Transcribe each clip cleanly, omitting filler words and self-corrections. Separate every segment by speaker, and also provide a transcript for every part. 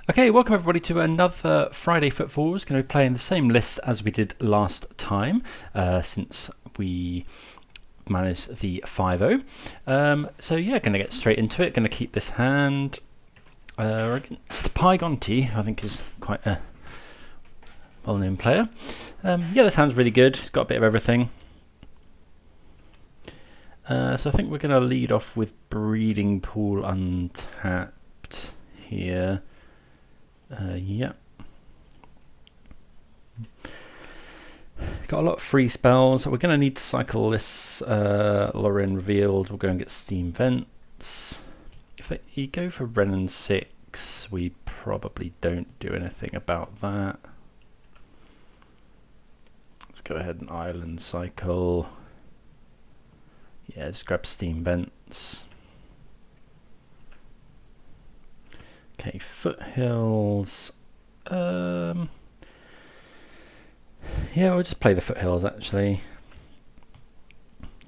Speaker 1: Okay, welcome everybody to another Friday Footfalls. Going to be playing the same list as we did last time, since we managed the 5-0. So yeah, going to get straight into it. Going to keep this hand. Pygonti, I think, is quite a well-known player. Yeah, this hand's really good. It's got a bit of everything. So I think we're going to lead off with Breeding Pool untapped here. Yeah. Got a lot of free spells. We're going to need to cycle this Lórien Revealed. We'll go and get Steam Vents. If you go for Wrenn and 6, we probably don't do anything about that. Let's go ahead and Island cycle. Yeah, just grab Steam Vents. Okay, Foothills. Yeah, we'll just play the Foothills actually.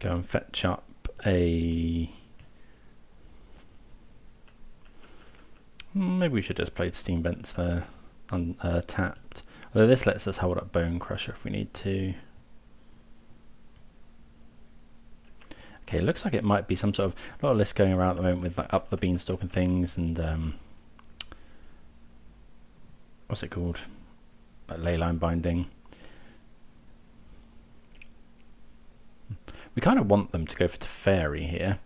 Speaker 1: Go and fetch up a... Maybe we should just play Steam Vents there, tapped. Although this lets us hold up Bonecrusher if we need to. Okay, looks like it might be some sort of... A lot of lists going around at the moment with like Up the Beanstalk and things, and what's it called? Like Leyline Binding. We kind of want them to go for Teferi here.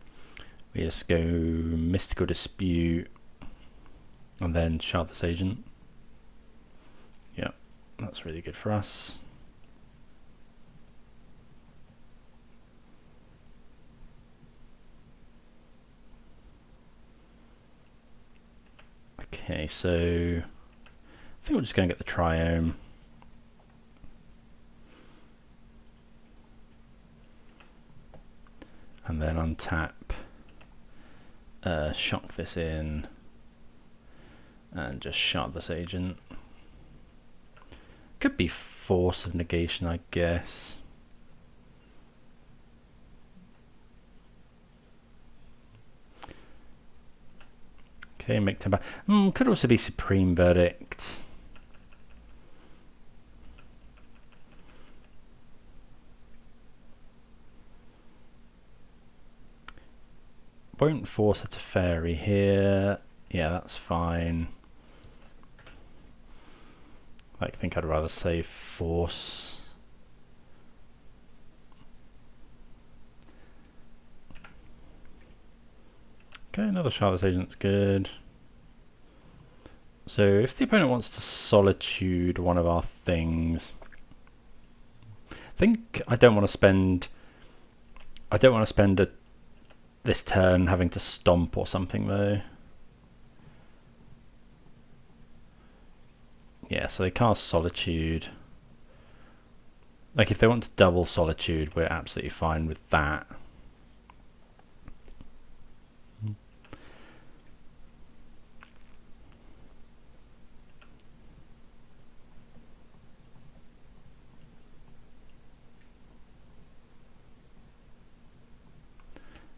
Speaker 1: We just go Mystical Dispute and then Shardless Agent. Yeah, that's really good for us. Okay, so I think we're just going to get the Triome. And then untap, shock this in, and just Shardless Agent. Could be Force of Negation, I guess. Okay, make 10 back. Could also be Supreme Verdict. Won't force a Teferi here. Yeah, that's fine. I think I'd rather save Force. Okay, another Shardless Agent's good. So if the opponent wants to Solitude one of our things, I think I don't want to spend this turn having to stomp or something though. Yeah, so they cast Solitude. Like if they want to double Solitude, we're absolutely fine with that.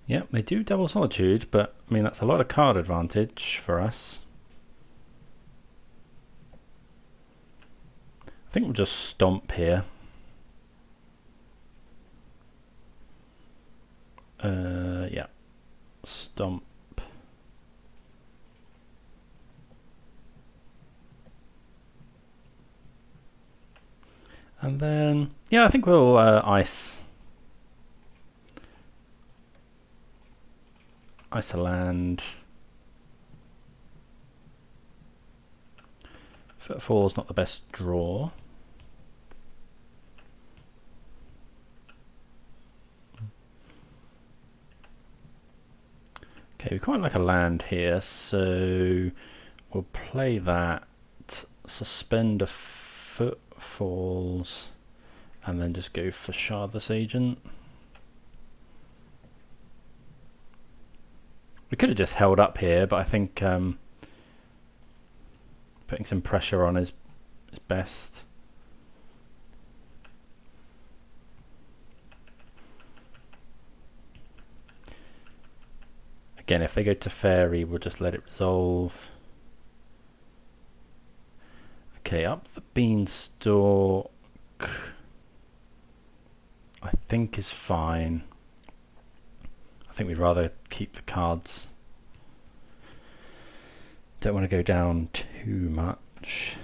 Speaker 1: Yep, they do double Solitude, but I mean that's a lot of card advantage for us. I think we'll just stomp here. Yeah, stomp. And then, yeah, I think we'll ice a land. Footfall's not the best draw. Okay, we quite like a land here, so we'll play that, suspend a Footfalls, and then just go for Shardless Agent. We could have just held up here, but I think putting some pressure on is best. Again, if they go to Fairy, we'll just let it resolve. Okay, up the beanstalk I think is fine. I think we'd rather keep the cards. Don't want to go down too much.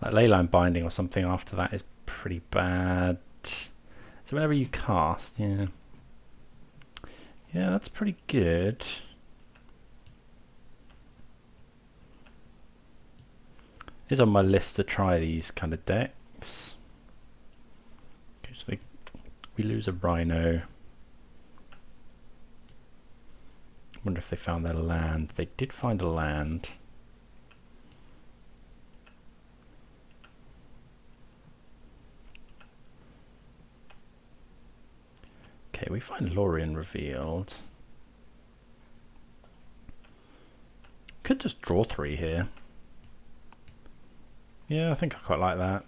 Speaker 1: Like Leyline Binding or something after that is pretty bad. So whenever you cast, yeah. Yeah, that's pretty good. It's on my list to try these kind of decks. Okay, so we lose a Rhino. Wonder if they found their land. They did find a land. Okay, we find Lórien Revealed. Could just draw 3 here. Yeah, I think I quite like that.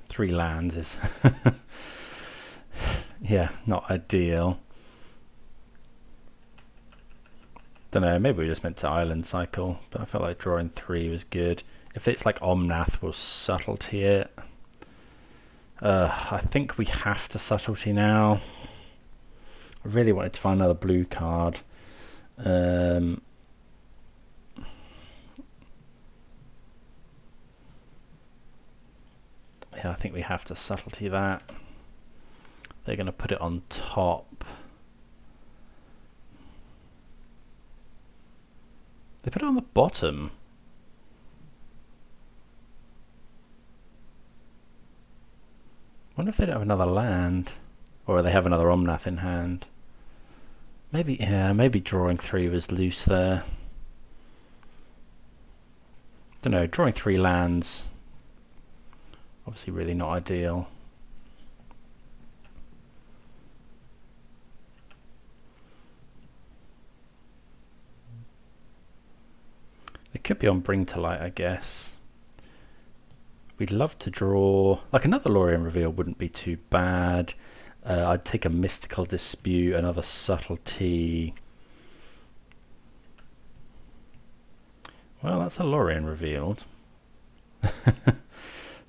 Speaker 1: Three lands is yeah, not ideal. Don't know, maybe we just meant to island cycle, but I felt like drawing 3 was good. If it's like Omnath, we'll Subtlety it. I think we have to Subtlety now. I really wanted to find another blue card. Yeah, I think we have to Subtlety that. They're going to put it on top. They put it on the bottom. Wonder if they don't have another land, or they have another Omnath in hand. Maybe, yeah, maybe drawing 3 was loose there. Don't know, drawing 3 lands, obviously really not ideal. It could be on Bring to Light, I guess. We'd love to draw, like another Lórien Revealed wouldn't be too bad. I'd take a Mystical Dispute, another Subtlety. Well, that's a Lórien Revealed.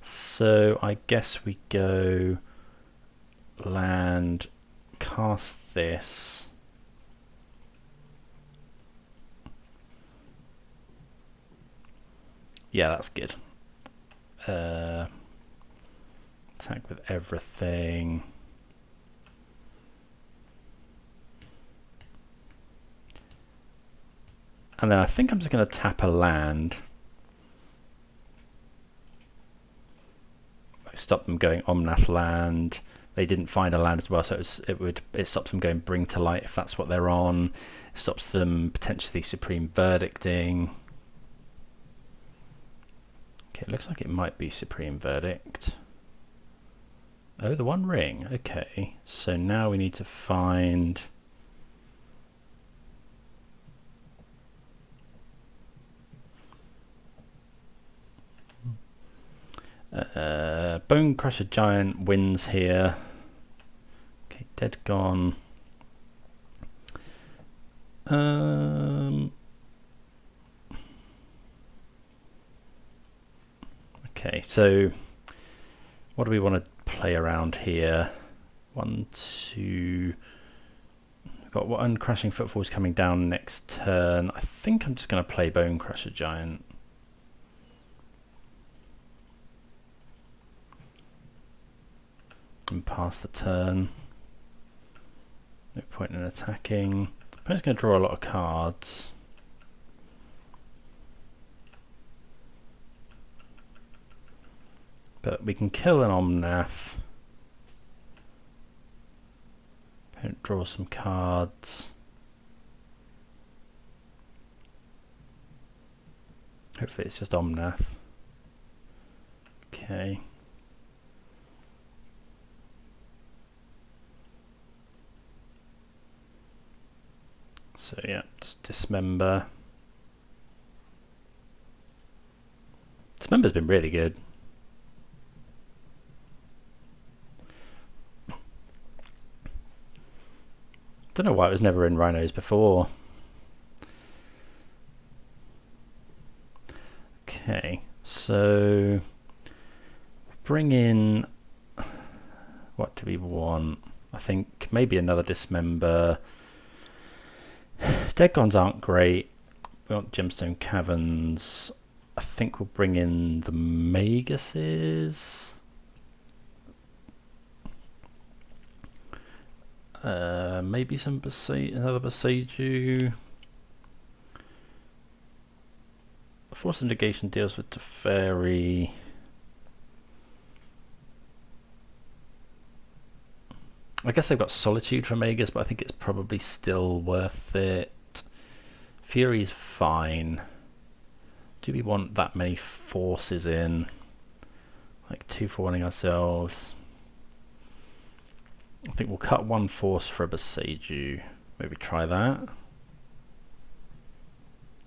Speaker 1: So I guess we go land, cast this. Yeah, that's good. Attack with everything. And then I think I'm just going to tap a land. Stop them going Omnath land. They didn't find a land as well, so it stops them going Bring to Light if that's what they're on. It stops them potentially Supreme Verdicting. Okay, it looks like it might be Supreme Verdict. Oh, the One Ring. Okay, so now we need to find... Bonecrusher Giant wins here. Okay, dead gone. Okay, so what do we want to play around here? 1, 2. We've got one Crashing Footfalls coming down next turn. I think I'm just going to play Bonecrusher Giant. And pass the turn. No point in attacking. I'm just going to draw a lot of cards. But we can kill an Omnath. Draw some cards. Hopefully it's just Omnath. Okay. So yeah, just Dismember. Dismember's been really good. Don't know why it was never in Rhinos before. Okay, so bring in, what do we want? I think maybe another Dismember. Deadgons aren't great. We want Gemstone Caverns. I think we'll bring in the Maguses. Maybe some another Boseiju. Force of Negation deals with Teferi. I guess they've got Solitude for Magus, but I think it's probably still worth it. Fury's fine. Do we want that many forces in? Like 2-4-ing ourselves. I think we'll cut one force for a Boseiju. Maybe try that.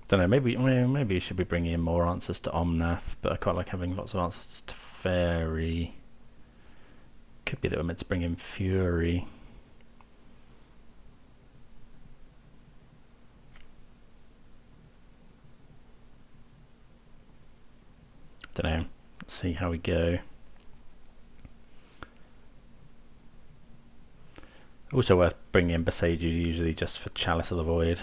Speaker 1: Don't know, maybe should be bringing in more answers to Omnath, but I quite like having lots of answers to Fairy. Could be that we're meant to bring in Fury. Don't know. Let's see how we go. Also worth bringing in Boseiju usually just for Chalice of the Void.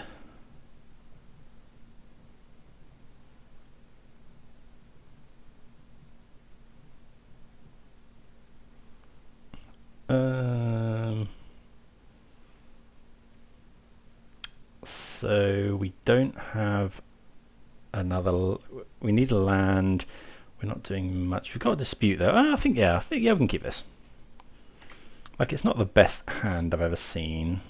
Speaker 1: So we don't have another. We need a land. We're not doing much. We've got a dispute though. I think yeah, we can keep this. Like, it's not the best hand I've ever seen,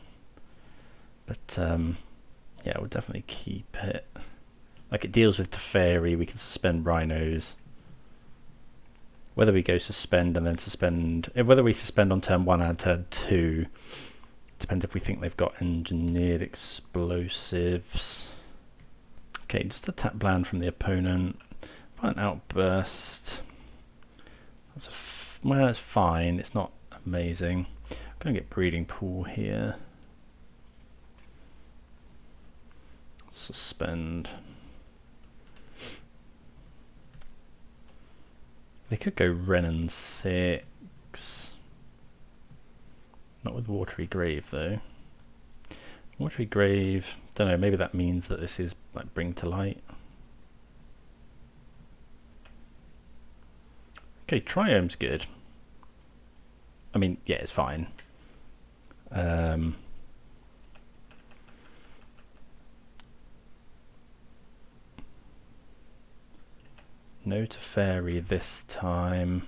Speaker 1: but yeah, we'll definitely keep it. Like, it deals with Teferi. We can suspend Rhinos. Whether we go suspend and then suspend, whether we suspend on turn 1 and turn 2, depends if we think they've got engineered explosives. Okay, just a tap land from the opponent. Violent Outburst. That's well, it's fine. It's not amazing. I'm going to get Breeding Pool here. Suspend. They could go Renin 6. Not with Watery Grave though. Watery Grave, don't know, maybe that means that this is like Bring to Light. Okay, Triome's good. I mean, yeah, it's fine. No Teferi this time.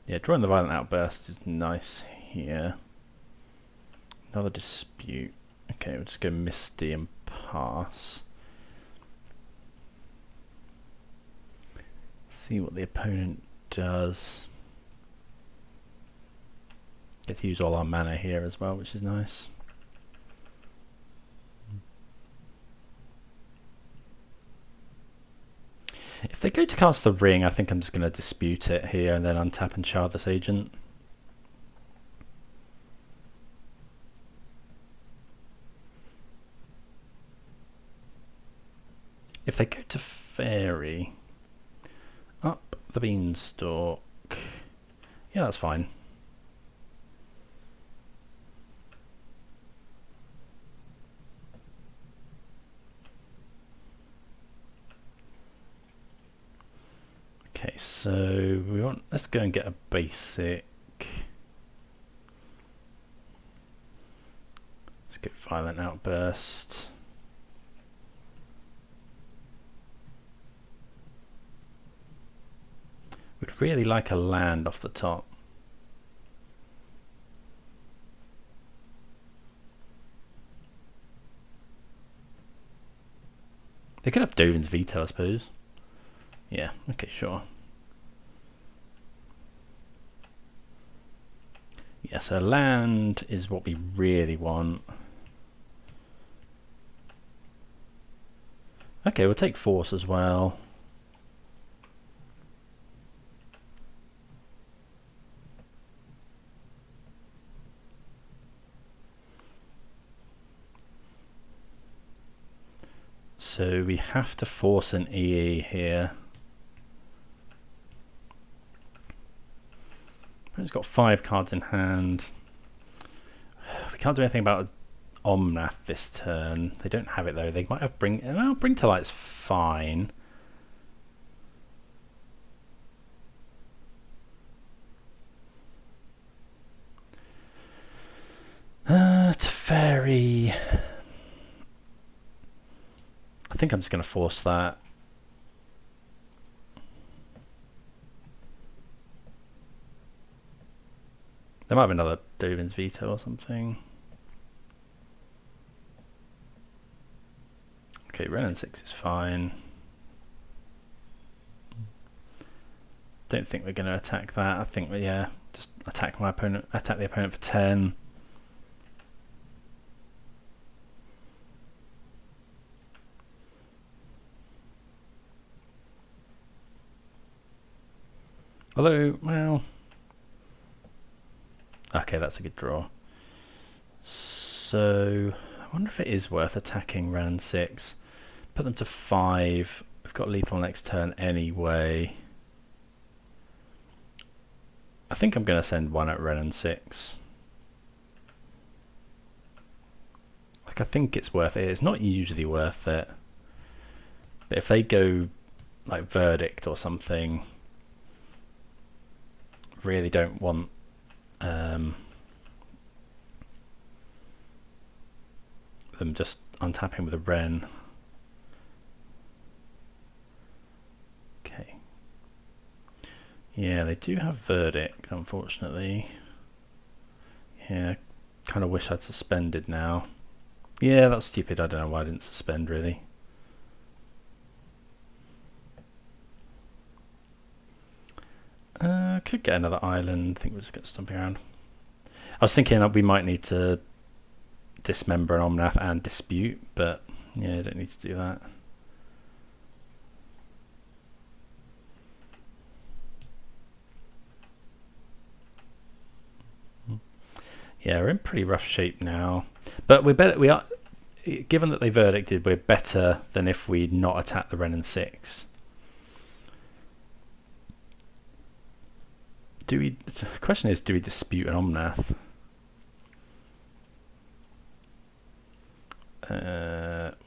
Speaker 1: Yeah, drawing the Violent Outburst is nice here. Another dispute. Okay, we'll just go Misty and pass. See what the opponent does. Get to use all our mana here as well, which is nice. If they go to cast the ring, I think I'm just going to dispute it here and then untap and Shardless Agent. If they go to Fairy, up the Beanstalk, yeah, that's fine. Okay, so let's go and get a basic. Let's get Violent Outburst. Would really like a land off the top. They could have Dovin's Veto, I suppose. Yeah, okay, sure. Yeah, so land is what we really want. Okay, we'll take Force as well. So we have to force an EE here. He's got 5 cards in hand. We can't do anything about Omnath this turn. They don't have it though. They might have Bring to Light's fine. Teferi. I think I'm just going to force that. There might be another Dovin's Veto or something. Okay, Renin 6 is fine. Don't think we're going to attack that. I think we just attack my opponent. Attack the opponent for 10. Although, well, okay, that's a good draw. So I wonder if it is worth attacking round 6. Put them to 5. We've got lethal next turn anyway. I think I'm going to send one at Renin 6. Like, I think it's worth it. It's not usually worth it. But if they go like Verdict or something, really don't want them just untapping with a Ren. Okay. Yeah, they do have Verdict, unfortunately. Yeah, kind of wish I'd suspended now. Yeah, that's stupid. I don't know why I didn't suspend, really. Could get another island. I think we'll just get Stomping Ground. I was thinking we might need to Dismember an Omnath and Dispute, but yeah, I don't need to do that. Yeah, we're in pretty rough shape now, but we're better. We are, given that they verdicted, we're better than if we'd not attacked the Renin 6. The question is, do we dispute an Omnath?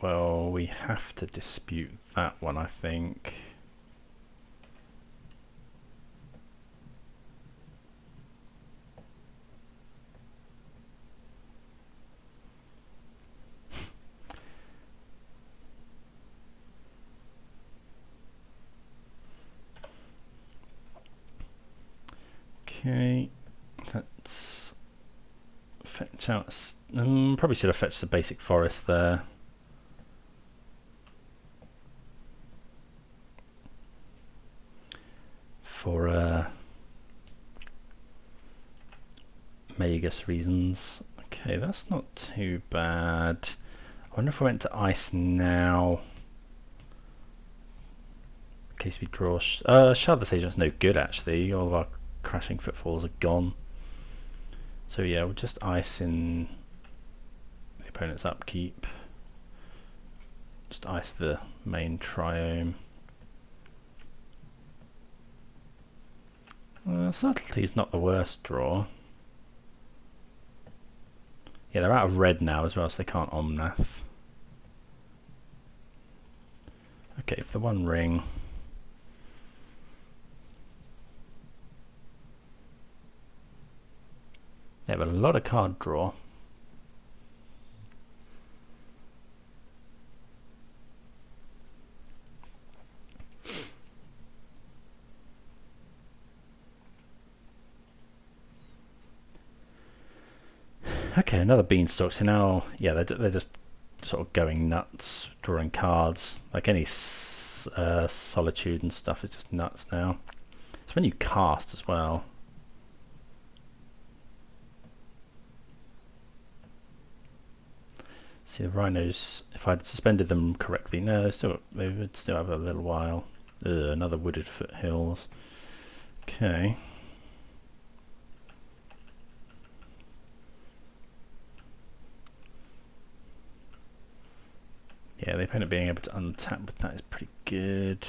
Speaker 1: Well, we have to dispute that one, I think. Okay, let's fetch out. Probably should have fetched the basic forest there. For Magus reasons. Okay, that's not too bad. I wonder if I went to ice now. In case we draw. Shardless Agent's no good actually. All of our Crashing Footfalls are gone. So yeah, we'll just ice in the opponent's upkeep. Just ice the main Triome. Subtlety is not the worst draw. Yeah, they're out of red now as well, so they can't Omnath. Okay, for the one ring. They have a lot of card draw. Okay, another Beanstalk. So now, yeah, they're just sort of going nuts, drawing cards. Like any Solitude and stuff is just nuts now. It's when you cast as well. See, the Rhinos, if I'd suspended them correctly, no, they would still have a little while. Another Wooded Foothills. Okay. Yeah, the opponent being able to untap with that is pretty good.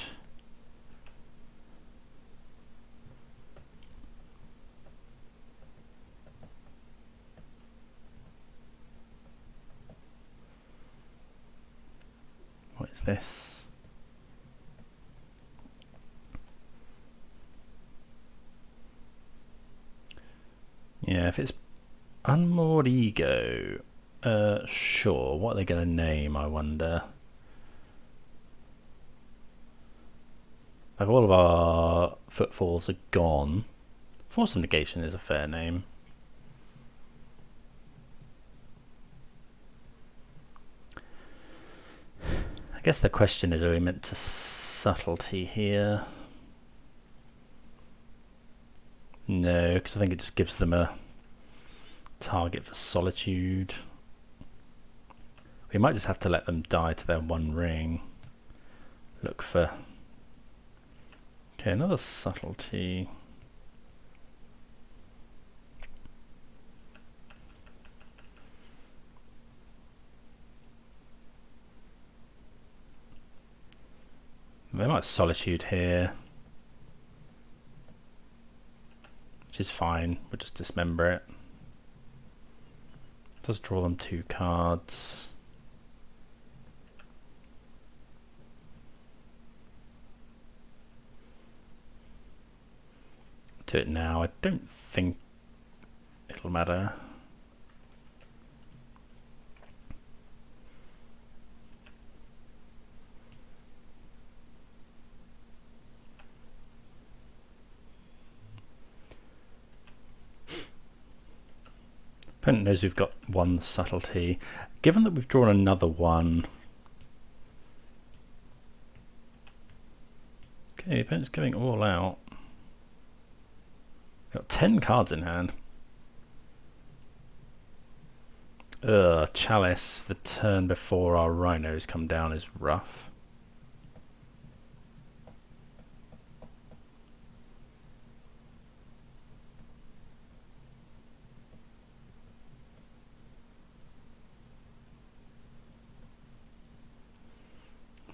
Speaker 1: What is this? Yeah, if it's Unmoored Ego, sure. What are they going to name, I wonder? Like, all of our footfalls are gone. Force of Negation is a fair name. I guess the question is, are we meant to Subtlety here? No, because I think it just gives them a target for Solitude. We might just have to let them die to their one ring. Look for... Okay, another Subtlety. They might Solitude here, which is fine. We'll just Dismember it. Does draw them 2 cards. Do it now. I don't think it'll matter. Opponent knows we've got 1 Subtlety. Given that we've drawn another one... Okay, the opponent's going all out. Got 10 cards in hand. Ugh, Chalice, the turn before our Rhinos come down is rough.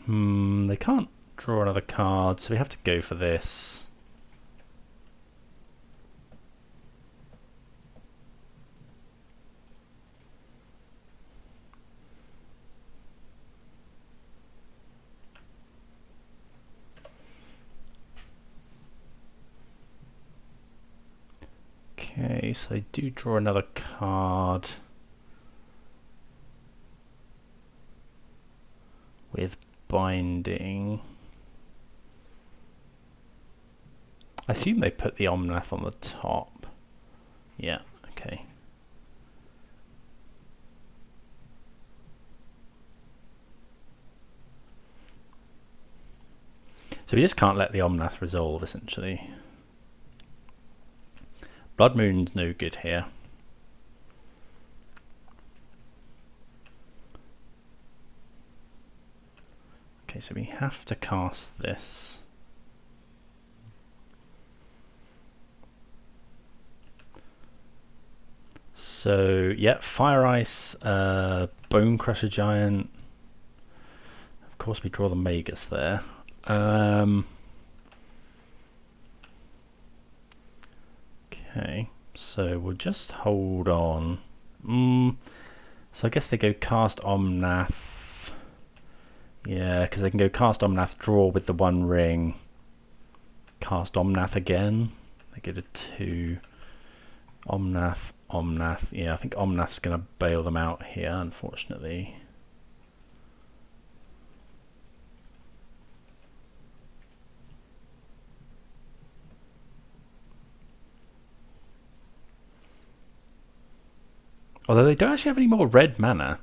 Speaker 1: They can't draw another card, so we have to go for this. Okay, so they do draw another card with Binding. I assume they put the Omnath on the top. Yeah, okay. So we just can't let the Omnath resolve, essentially. Blood Moon's no good here. Okay, so we have to cast this. So, yeah, Fire Ice, Bonecrusher Giant. Of course, we draw the Magus there. Okay, so we'll just hold on. So I guess they go cast Omnath. Yeah, because they can go cast Omnath, draw with the 1 ring, cast Omnath again. They get a 2. Omnath, Omnath. Yeah, I think Omnath's going to bail them out here, unfortunately. Although they don't actually have any more red mana.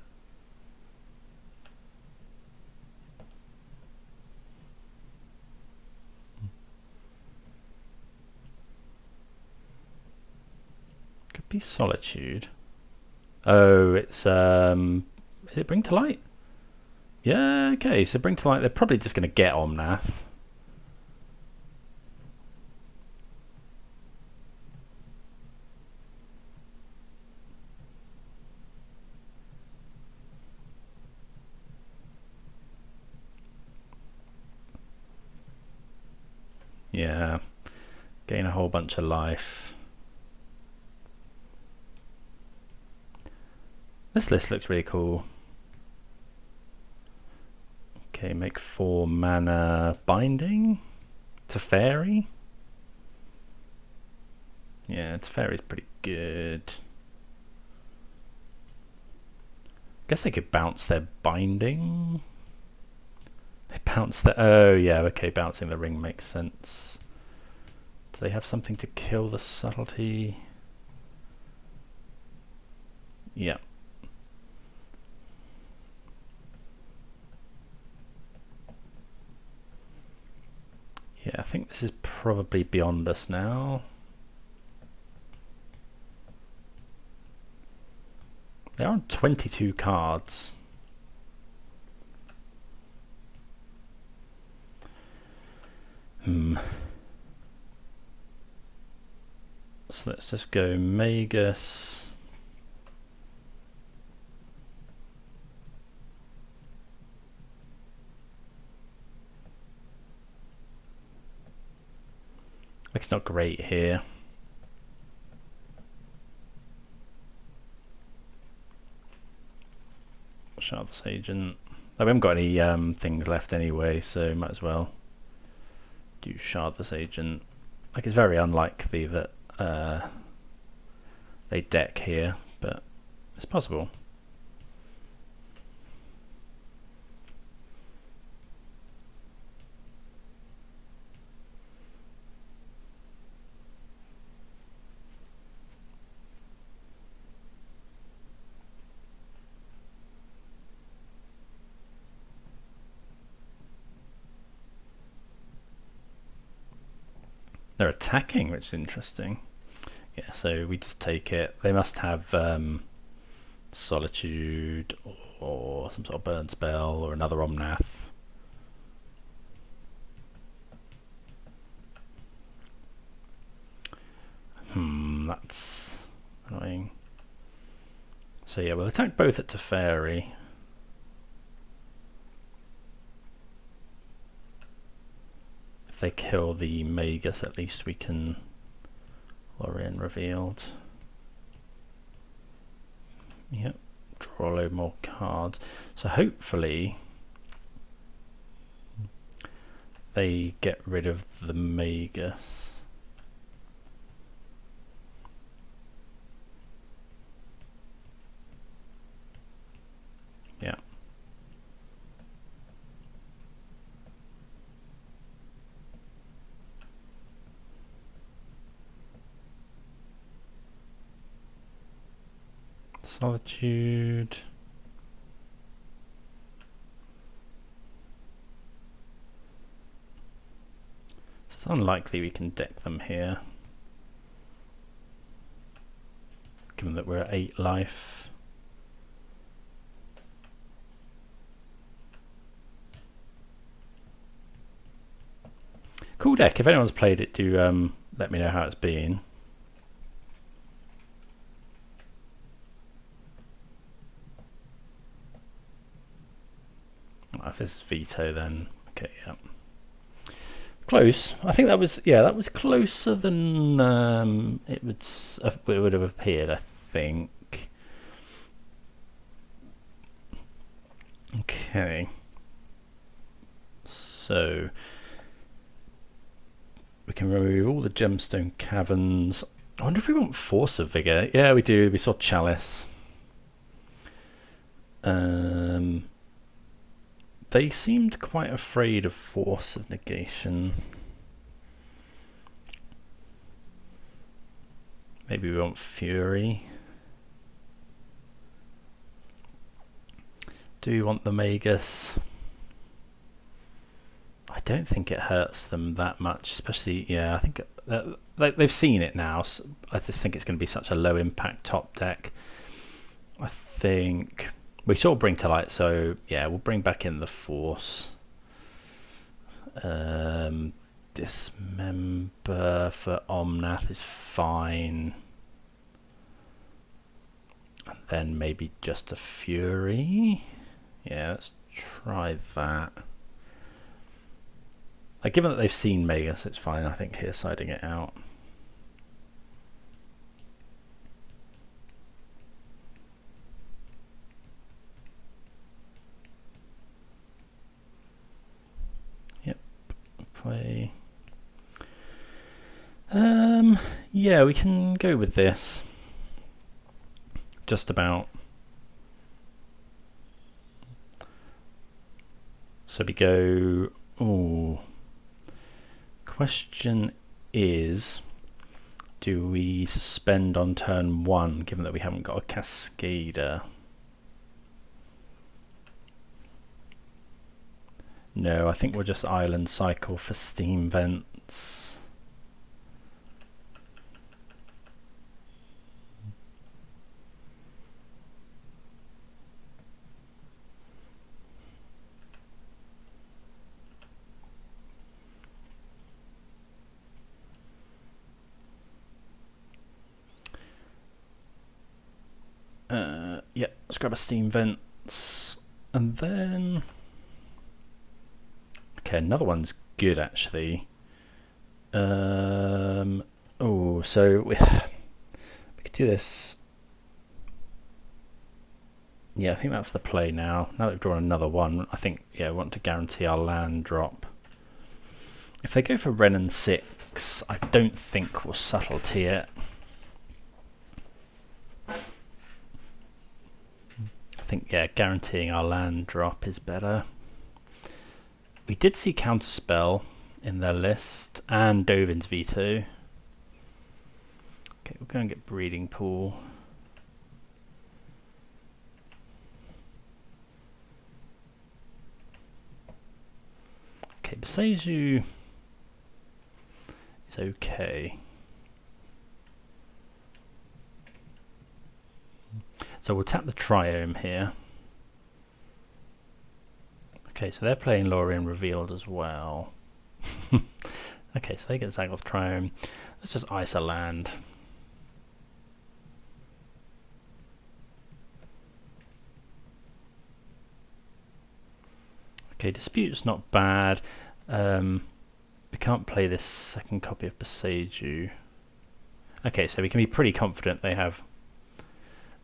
Speaker 1: Could be Solitude. Oh, it's is it Bring to Light? Yeah, okay, so Bring to Light, they're probably just going to get Omnath. Yeah, gain a whole bunch of life. This list looks really cool. Okay, make 4 mana binding to fairy. Yeah, Teferi's pretty good. Guess they could bounce their binding. They bounce their... Oh, yeah, okay, bouncing the ring makes sense. Do they have something to kill the subtlety? Yeah. Yeah, I think this is probably beyond us now. They're on 22 cards. So let's just go Magus. It's not great here. Shardless Agent. We haven't got any things left anyway, so might as well do Shardless Agent. Like, it's very unlikely that they deck here, but it's possible. They're attacking, which is interesting. Yeah, so we just take it. They must have Solitude or some sort of burn spell or another Omnath. That's annoying. So yeah, we'll attack both at Teferi. If they kill the Magus, at least we can Lórien Revealed. Yep, draw a load more cards. So hopefully they get rid of the Magus. Yeah. Solitude. So it's unlikely we can deck them here, given that we're at 8 life. Cool deck. If anyone's played it, do let me know how it's been. If this is veto, then okay, yeah. Close. I think that was, yeah, that was closer than it would have appeared, I think. Okay. So we can remove all the Gemstone Caverns. I wonder if we want Force of Vigor. Yeah, we do. We saw Chalice. They seemed quite afraid of Force of Negation. Maybe we want Fury. Do we want the Magus? I don't think it hurts them that much, especially, yeah, I think they've seen it now. So I just think it's going to be such a low impact top deck. I think we saw Bring to Light, so yeah, we'll bring back in the Force. Dismember for Omnath is fine. And then maybe just a Fury. Yeah, let's try that. Given that they've seen Magus, it's fine, I think, here, siding it out. Yep, play. Yeah, we can go with this. Just about. So we go. Oh. Question is, do we suspend on turn 1, given that we haven't got a Cascader? No, I think we'll just Island Cycle for Steam Vents. Yeah, let's grab a Steam Vents, and then okay, another one's good actually. Oh, so we could do this. Yeah, I think that's the play now. Now that we've drawn another one, I think, yeah, we want to guarantee our land drop. If they go for Wrenn and 6, I don't think we'll Subtlety it. I think, yeah, guaranteeing our land drop is better. We did see Counterspell in their list, and Dovin's Veto. Okay, we'll go and get Breeding Pool. Okay, Boseiju is okay. So we'll tap the Triome here. Okay, so they're playing Lórien Revealed as well. Okay, so they get Zagoth Triome. Let's just ice a land. Okay, Dispute's not bad. We can't play this second copy of Boseiju. Okay, so we can be pretty confident they have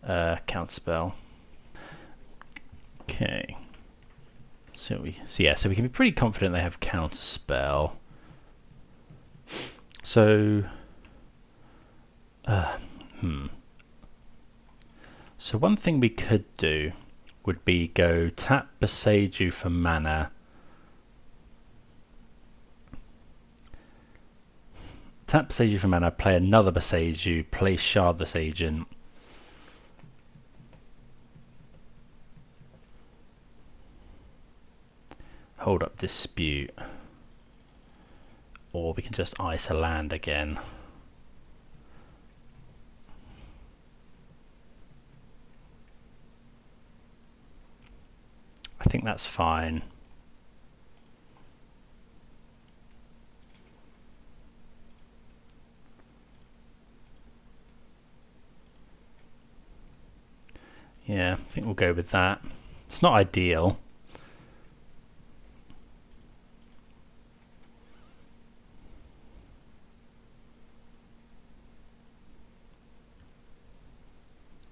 Speaker 1: Counterspell. Okay. So we can be pretty confident they have Counterspell. So so one thing we could do would be go tap Boseiju for mana. Tap Boseiju for mana, play another Boseiju, play Shardless Agent. Hold up Dispute. Or we can just ice a land again. I think that's fine. Yeah, I think we'll go with that. It's not ideal.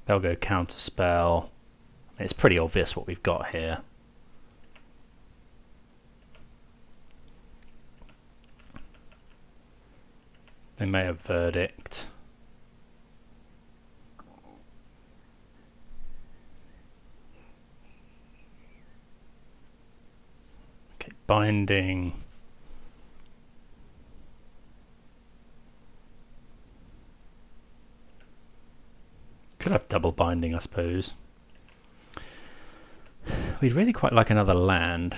Speaker 1: They'll go Counterspell. I mean, it's pretty obvious what we've got here. They may have Verdict. Okay, Binding. Could have double Binding, I suppose. We'd really quite like another land.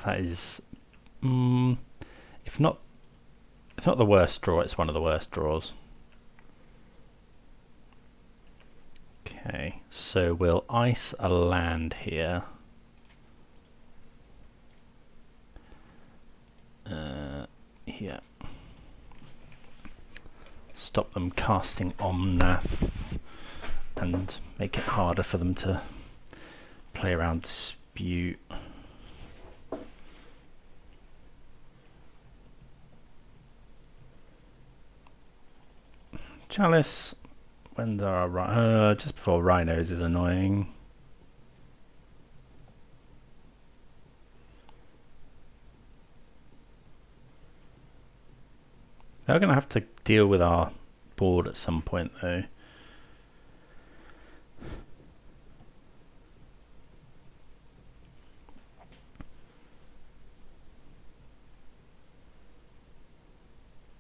Speaker 1: That is, if not the worst draw, it's one of the worst draws. Okay, so we'll ice a land here. Yeah. Stop them casting Omnath. and make it harder for them to play around Dispute. Chalice, when there are just before Rhinos is annoying. They're going to have to deal with our board at some point though.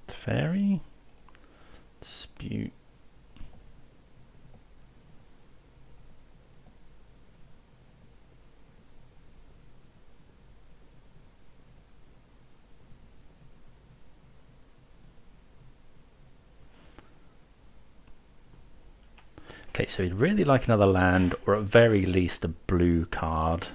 Speaker 1: Fairy? Dispute. Okay, so we'd really like another land, or at very least a blue card.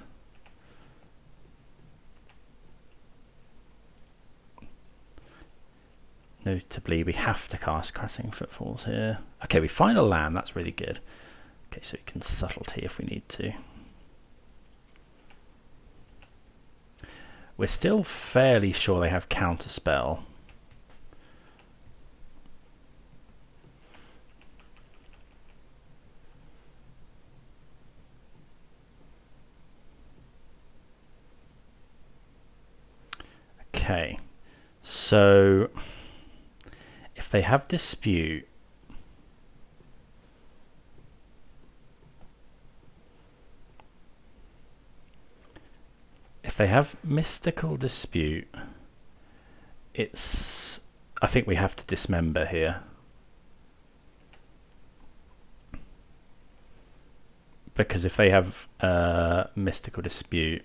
Speaker 1: Notably, we have to cast Crashing Footfalls here. Okay, we find a land, that's really good. Okay, so we can Subtlety if we need to. We're still fairly sure they have Counterspell. Okay, so if they have Dispute, if they have Mystical Dispute, I think we have to Dismember here. Because if they have Mystical Dispute,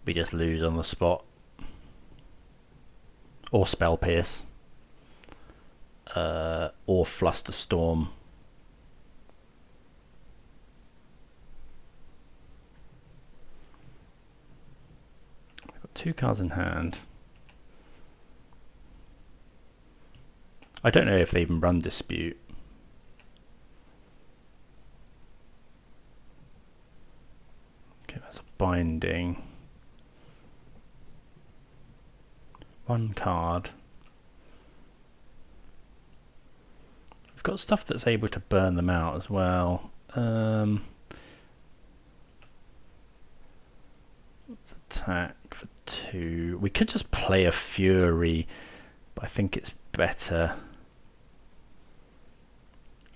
Speaker 1: we just lose on the spot. Or Spell Pierce. Or Flusterstorm. We've got 2 cards in hand. I don't know if they even run Dispute. Okay, that's a Binding. 1 card. We've got stuff that's able to burn them out as well. Attack for 2. We could just play a Fury, but I think it's better.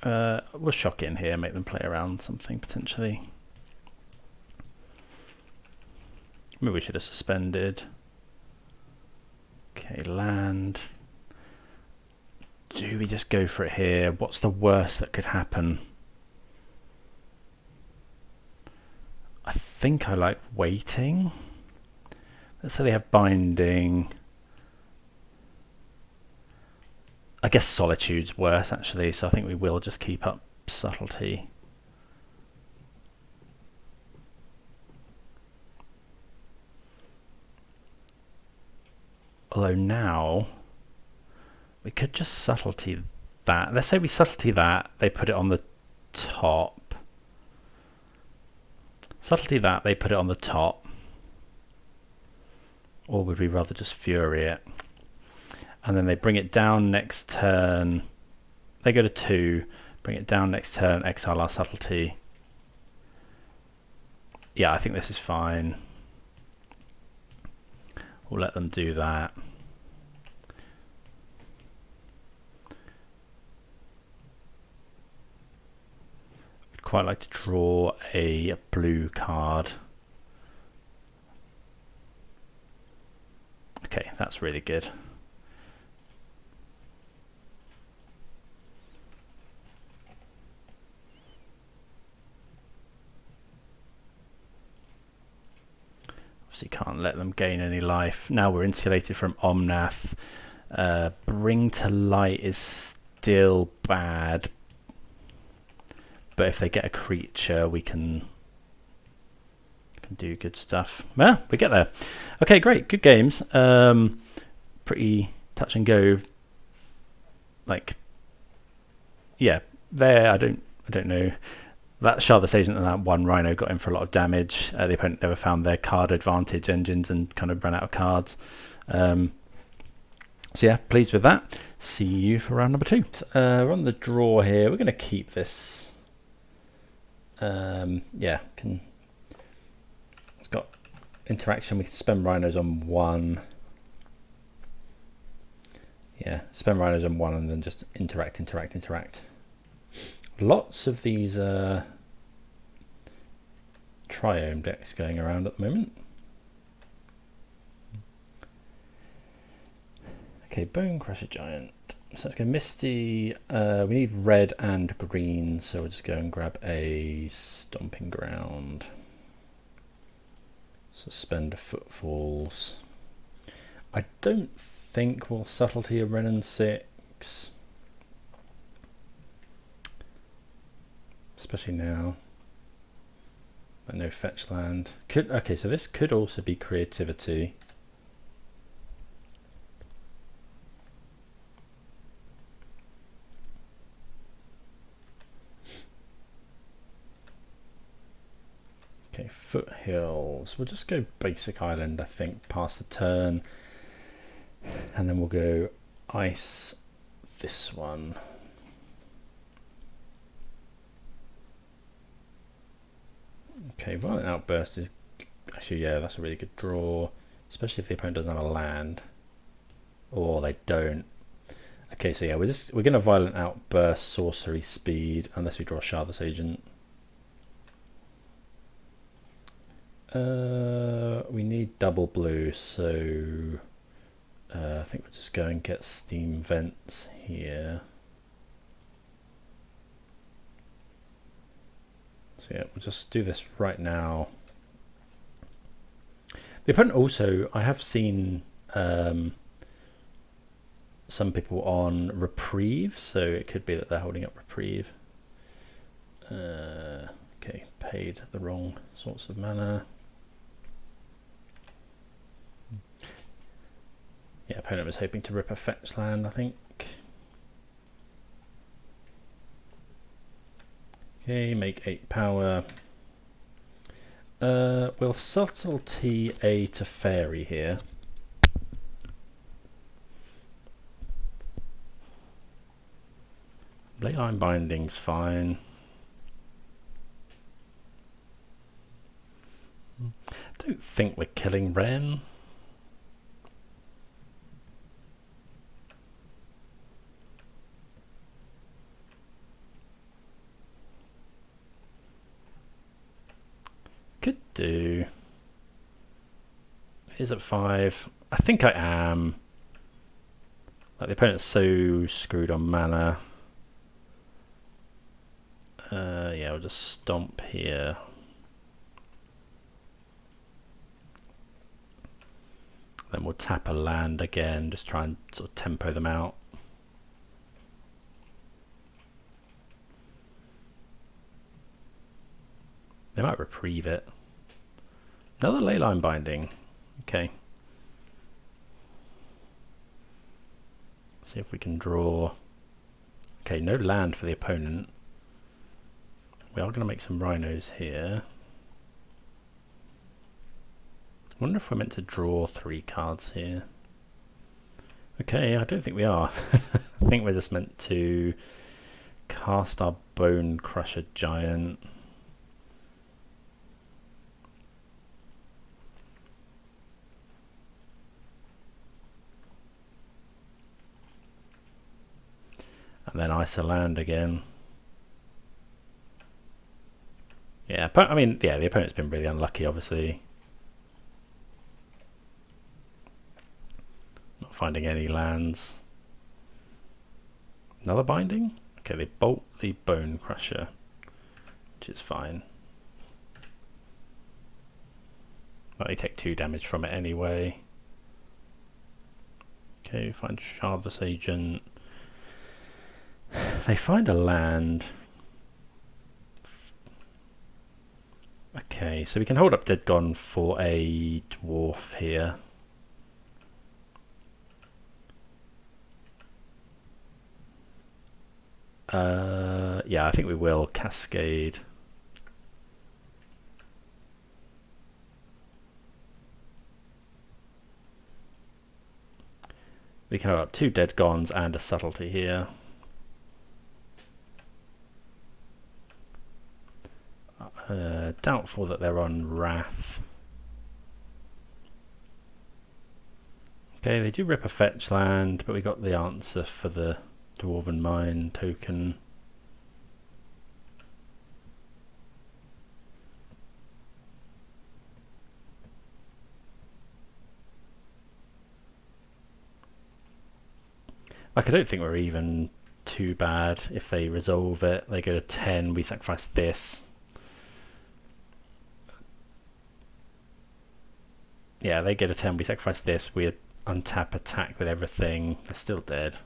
Speaker 1: We'll shock in here, make them play around something potentially. Maybe we should have suspended. Okay, land. Do we just go for it here? What's the worst that could happen? I think I like waiting. Let's say they have Binding. I guess Solitude's worse actually, so I think we will just keep up Subtlety. Although now we could just Subtlety that. Let's say we Subtlety that, they put it on the top. Subtlety that, they put it on the top. Or would we rather just Fury it? And then they bring it down next turn. They go to 2, bring it down next turn, exile our Subtlety. Yeah, I think this is fine. We'll let them do that. I'd quite like to draw a blue card. Okay, that's really good. Obviously can't let them gain any life. Now we're insulated from Omnath. Bring to Light is still bad. But if they get a creature, we can do good stuff. Yeah, we get there. Okay, great. Good games. Pretty touch and go. like, yeah, there. I don't know. That Shardless Agent and that one Rhino got in for a lot of damage. The opponent never found their card advantage engines and kind of ran out of cards. So yeah, pleased with that. See you for round number 2. We're on the draw here. We're going to keep this. Yeah, it's got interaction. We can spend Rhinos on 1. Yeah, spend Rhinos on 1 and then just interact. Lots of these Triome decks going around at the moment. Okay, Bonecrusher Giant. So let's go Misty. We need red and green, so we'll just go and grab a Stomping Ground. Suspend Footfalls. I don't think we'll Subtlety a Ren and 6. Especially now. No fetch land. Okay, so this could also be creativity. Okay, Foothills. We'll just go basic island, I think, past the turn. And then we'll go ice this one. Okay, Violent Outburst is actually, yeah, that's a really good draw, especially if the opponent doesn't have a land, or they don't. Okay, so yeah, we're gonna Violent Outburst sorcery speed unless we draw Shardless Agent. We need double blue, so I think we'll just go and get Steam Vents here. So yeah, we'll just do this right now. The opponent also, I have seen some people on Reprieve, so it could be that they're holding up Reprieve. Okay, paid the wrong sorts of mana. Yeah, opponent was hoping to rip a fetch land, I think. Okay, make 8 power. We'll Subtlety a Teferi here. Leyline Binding's fine. Don't think we're killing Ren. Could do. He's at 5. I think I am. Like, the opponent's so screwed on mana. Yeah, we'll just stomp here. Then we'll tap a land again, just try and sort of tempo them out. They might Reprieve it. Another Leyline Binding. Okay. See if we can draw. Okay, no land for the opponent. We are going to make some Rhinos here. I wonder if we're meant to draw 3 cards here. Okay, I don't think we are. I think we're just meant to cast our Bonecrusher Giant. And then ice a land again. Yeah, I mean, yeah, the opponent's been really unlucky, obviously. Not finding any lands. Another binding? Okay, they bolt the Bonecrusher, which is fine. But they take 2 damage from it anyway. Okay, find Shardless Agent. They find a land. Okay, so we can hold up Dead Gone for a dwarf here. Yeah, I think we will Cascade. We can have up 2 Dead Gons and a Subtlety here. Doubtful that they're on Wrath. Okay, they do rip a fetch land, but we got the answer for the Dwarven Mine token. Like, I don't think we're even too bad if they resolve it. They go to 10, we sacrifice this. Yeah, they go to 10, we sacrifice this, we untap, attack with everything. They're still dead.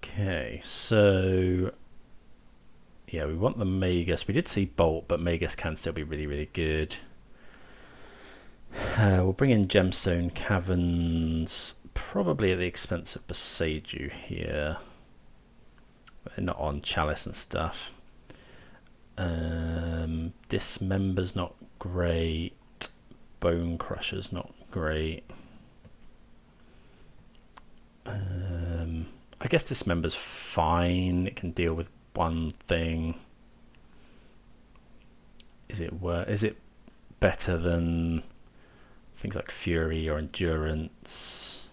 Speaker 1: Okay, so yeah, we want the Magus. We did see Bolt, but Magus can still be really, really good. We'll bring in Gemstone Caverns, probably at the expense of Boseiju here. But they're not on Chalice and stuff. Dismember's not great. Bonecrusher's not great. I guess Dismember's fine. It can deal with one thing. Is it better than things like Fury or Endurance?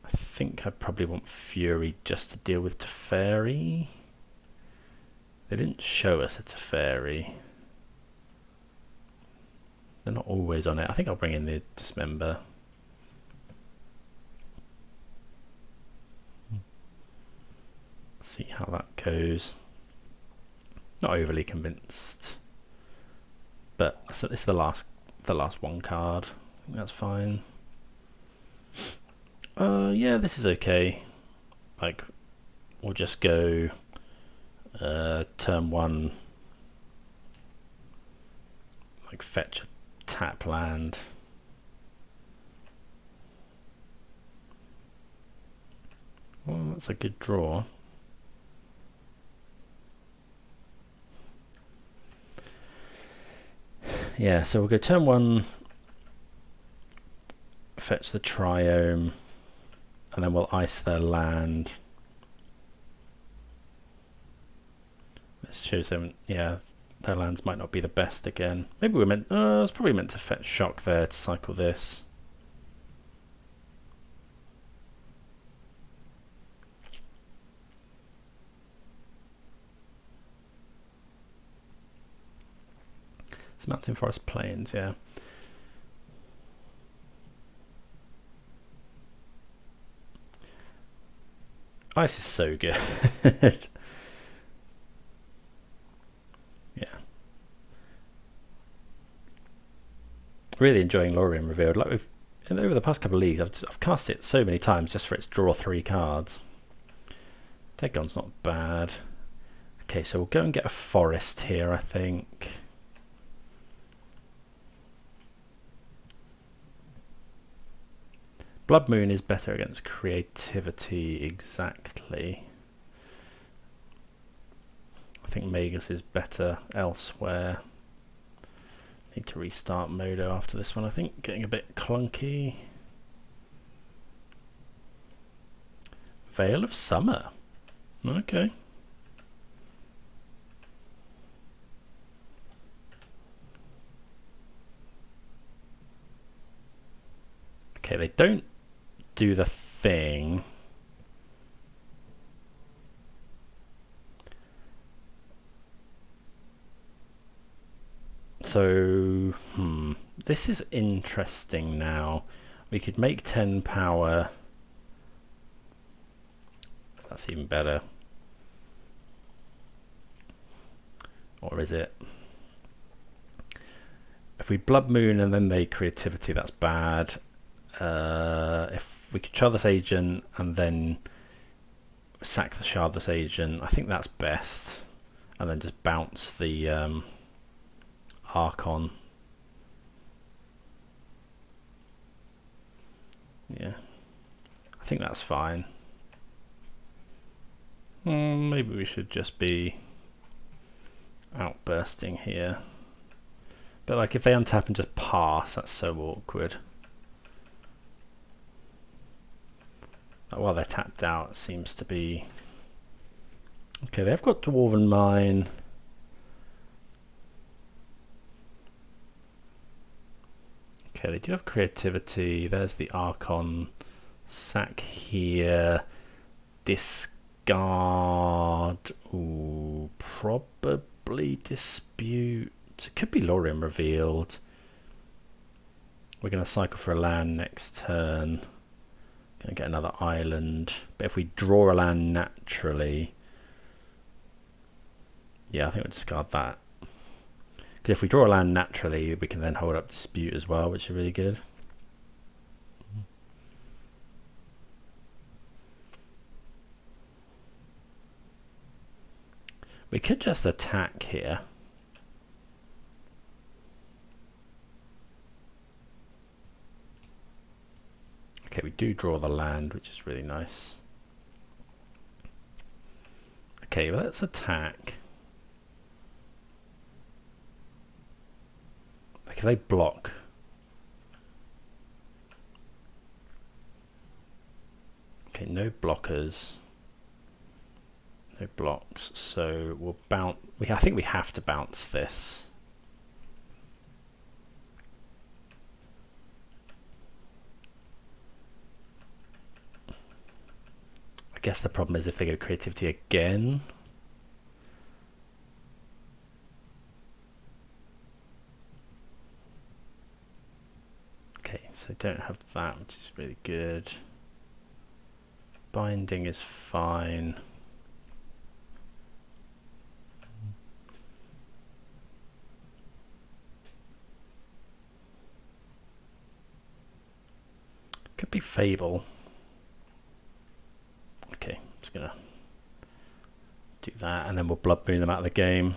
Speaker 1: I think I probably want Fury just to deal with Teferi. They didn't show us a Teferi. They're not always on it. I think I'll bring in the Dismember. See how that goes. Not overly convinced, but it's the last one card. I think that's fine. Yeah, this is okay. Like, we'll just go turn 1, like fetch a tap land. Well, that's a good draw. Yeah, so we'll go turn 1, fetch the Triome, and then we'll ice their land. This shows them, yeah, their lands might not be the best again. Maybe we meant, I was probably meant to fetch Shock there to cycle this. It's Mountain Forest Plains, yeah. Ice is so good. Yeah. Really enjoying Lórien Revealed. Like over the past couple of leagues, I've cast it so many times just for its draw 3 cards. Dagon's not bad. Okay, so we'll go and get a forest here, I think. Blood Moon is better against creativity, exactly. I think Magus is better elsewhere. Need to restart Modo after this one, I think. Getting a bit clunky. Veil of Summer. Okay. Okay, they don't do the thing. So, this is interesting now. We could make 10 power. That's even better. Or is it? If we Blood Moon and then they creativity, that's bad. If we could Shardless Agent and then sack the Shardless Agent, I think that's best. And then just bounce the Archon. Yeah. think that's fine. Maybe we should just be outbursting here. But like if they untap and just pass, that's so awkward. Like, while they're tapped out, it seems to be... Okay, they've got Dwarven Mine. Okay, they do have creativity. There's the Archon. Sack here. Discard. Ooh, probably Dispute. It could be Lórien Revealed. We're going to cycle for a land next turn. Going to get another island. But if we draw a land naturally... Yeah, I think we'll discard that. Because if we draw a land naturally, we can then hold up Dispute as well, which is really good. We could just attack here. Okay, we do draw the land, which is really nice. Okay, well, let's attack. Like if they block. Okay, no blockers. No blocks, so we'll bounce. I think we have to bounce this. I guess the problem is if they go creativity again. Okay, so don't have that, which is really good. Binding is fine. Could be Fable. Okay, I'm just gonna do that and then we'll Blood Moon them out of the game.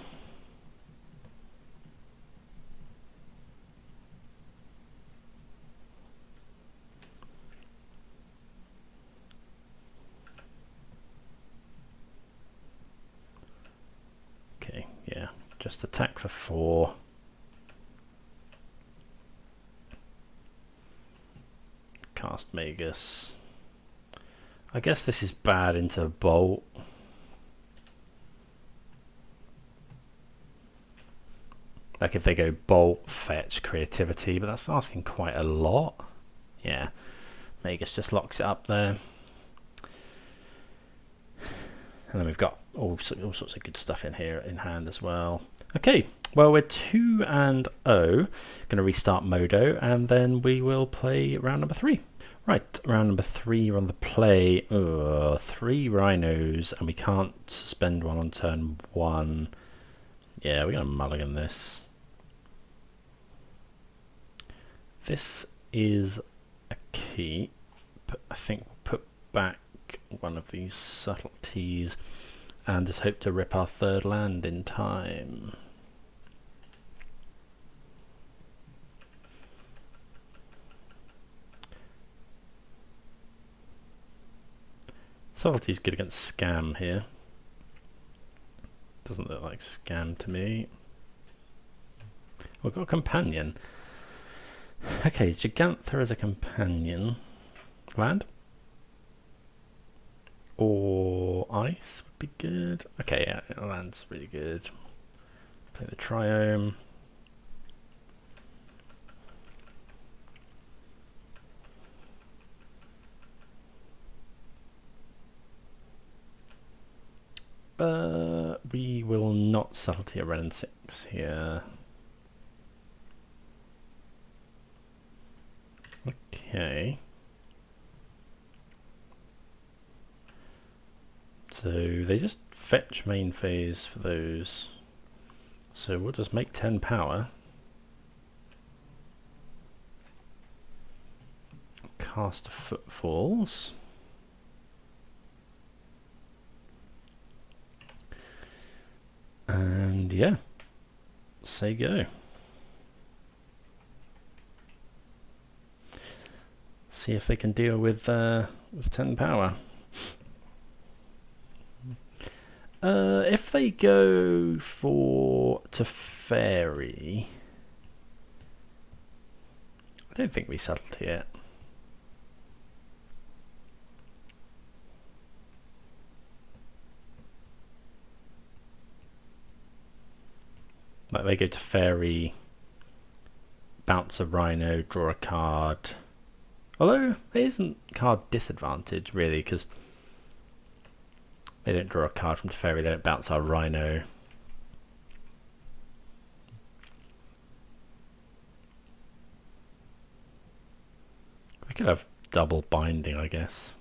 Speaker 1: Okay, yeah, just attack for 4. Cast Magus. I guess this is bad into Bolt. Like if they go Bolt, Fetch, Creativity, but that's asking quite a lot. Yeah, Magus just locks it up there. And then we've got all sorts of good stuff in here in hand as well. Okay, well we're 2-0. Going to restart Modo and then we will play round number 3. Right, round number 3 we're on the play. 3 Rhinos and we can't suspend one on turn 1. Yeah, we're going to mulligan this. This is a keep. I think we'll put back one of these subtleties and just hope to rip our 3rd land in time. Subtlety's good against Scam here. Doesn't look like Scam to me. We've got a companion. Okay, Gigantha as a companion. Land? Or ice would be good. Okay, yeah, land's really good. Play the Triome. We will not subtlety a red and 6 here. Okay. So they just fetch main phase for those. So we'll just make 10 power. Cast Footfalls. And yeah, say go. See if they can deal with 10 power. If they go for Teferi, I don't think we Subtlety it. Like they go to Fairy, bounce a Rhino, draw a card. Although there isn't card disadvantage really, because they don't draw a card from Teferi, they don't bounce our Rhino. We could have double binding, I guess.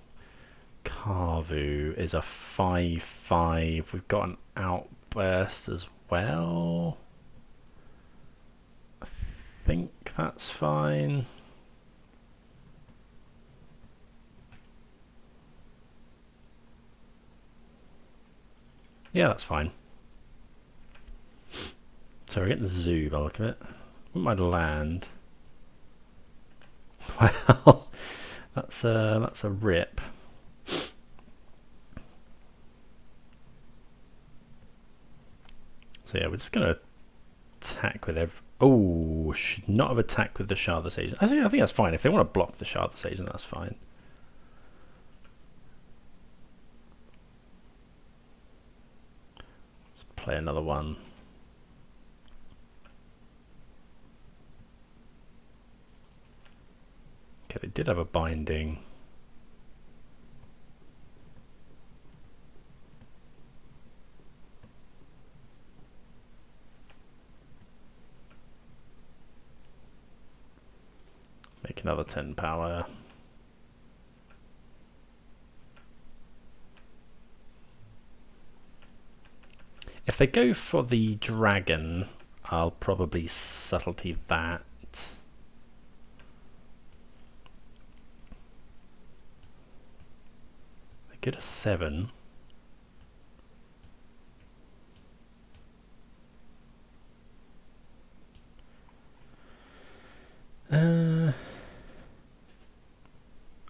Speaker 1: Carvu is a 5/5. We've got an outburst as well. I think that's fine. Yeah, that's fine. So we're getting the zoo by the look of it. Wouldn't mind a land. Well, that's a rip. So yeah, we're just gonna attack with oh, should not have attacked with the Shardless Agent. I think that's fine. If they want to block the Shardless Agent, that's fine. Let's play another one. Okay, they did have a binding. Make another 10 power. If they go for the dragon, I'll probably Subtlety that. They get a 7.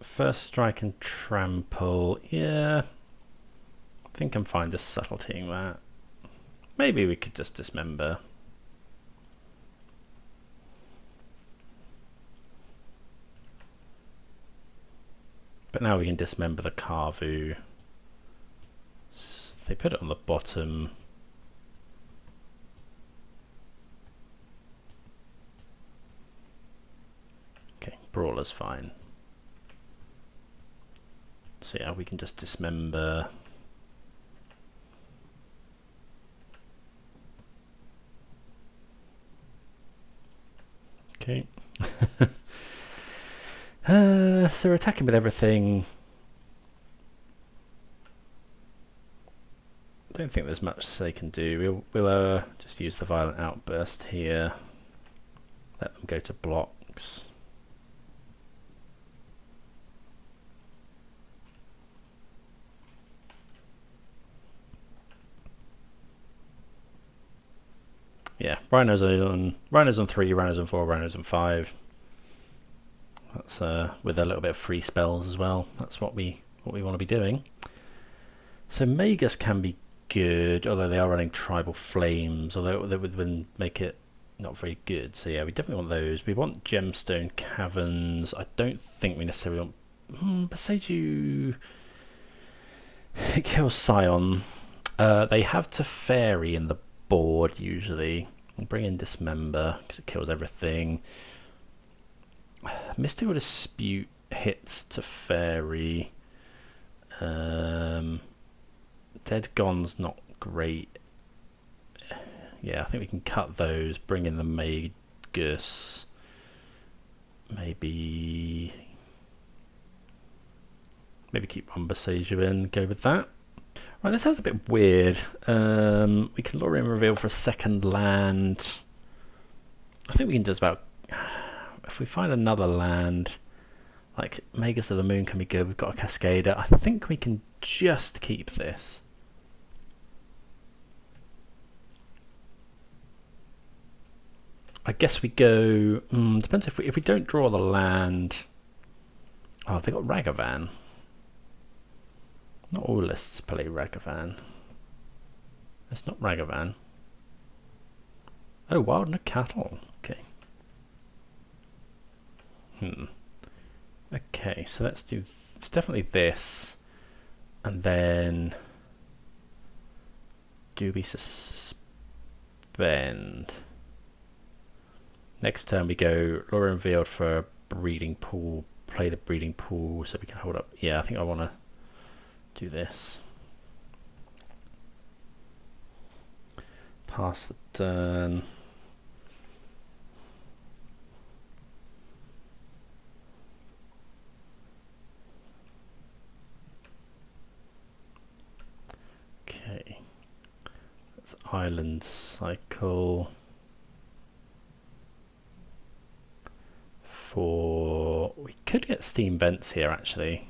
Speaker 1: First strike and trample. Yeah, I think I'm fine just Subtletying that. Maybe we could just Dismember. But now we can Dismember the Carvu. So they put it on the bottom. Okay, Brawler's fine. So yeah, we can just Dismember. Okay. So we're attacking with everything. Don't think there's much they can do. We'll just use the Violent Outburst here. Let them go to blocks. Yeah, Rhinos on 3, Rhinos on 4, Rhinos on 5. That's with a little bit of free spells as well. That's what we want to be doing. So Magus can be good, although they are running Tribal Flames, although that would make it not very good. So yeah, we definitely want those. We want Gemstone Caverns. I don't think we necessarily want Boseiju. It kills Scion. They have Teferi in the board usually. We'll bring in Dismember because it kills everything. Mystical Dispute hits Teferi. Dead Gone's not great. Yeah, I think we can cut those, bring in the Magus. Maybe keep one Boseiju in, go with that. Right, this sounds a bit weird. We can Lórien Revealed for a second land. I think we can just about... If we find another land, like Magus of the Moon can be good. We've got a Cascader. I think we can just keep this. I guess we go... depends if we don't draw the land... Oh, have they got Ragavan? Not all lists play Ragavan. It's not Ragavan. Oh, Wild Cattle. Okay. Okay, so let's do. It's definitely this, and then do we suspend? Next turn we go Lórien Revealed for a breeding pool. Play the breeding pool so we can hold up. Yeah, I think I want to do this. Pass the turn. Okay. That's Island Cycle. We could get Steam Vents here actually,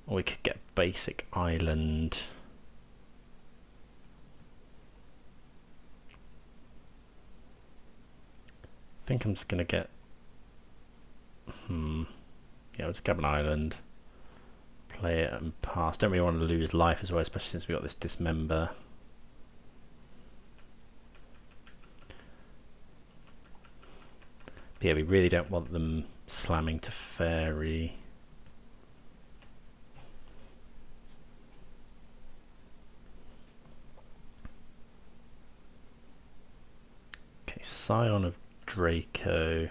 Speaker 1: or we could get basic Island. I think I'm just gonna get yeah, we'll just grab an Island, play it and pass. Don't really want to lose life as well, especially since we got this Dismember. But yeah, we really don't want them slamming to Fairy. Okay, Scion of Draco.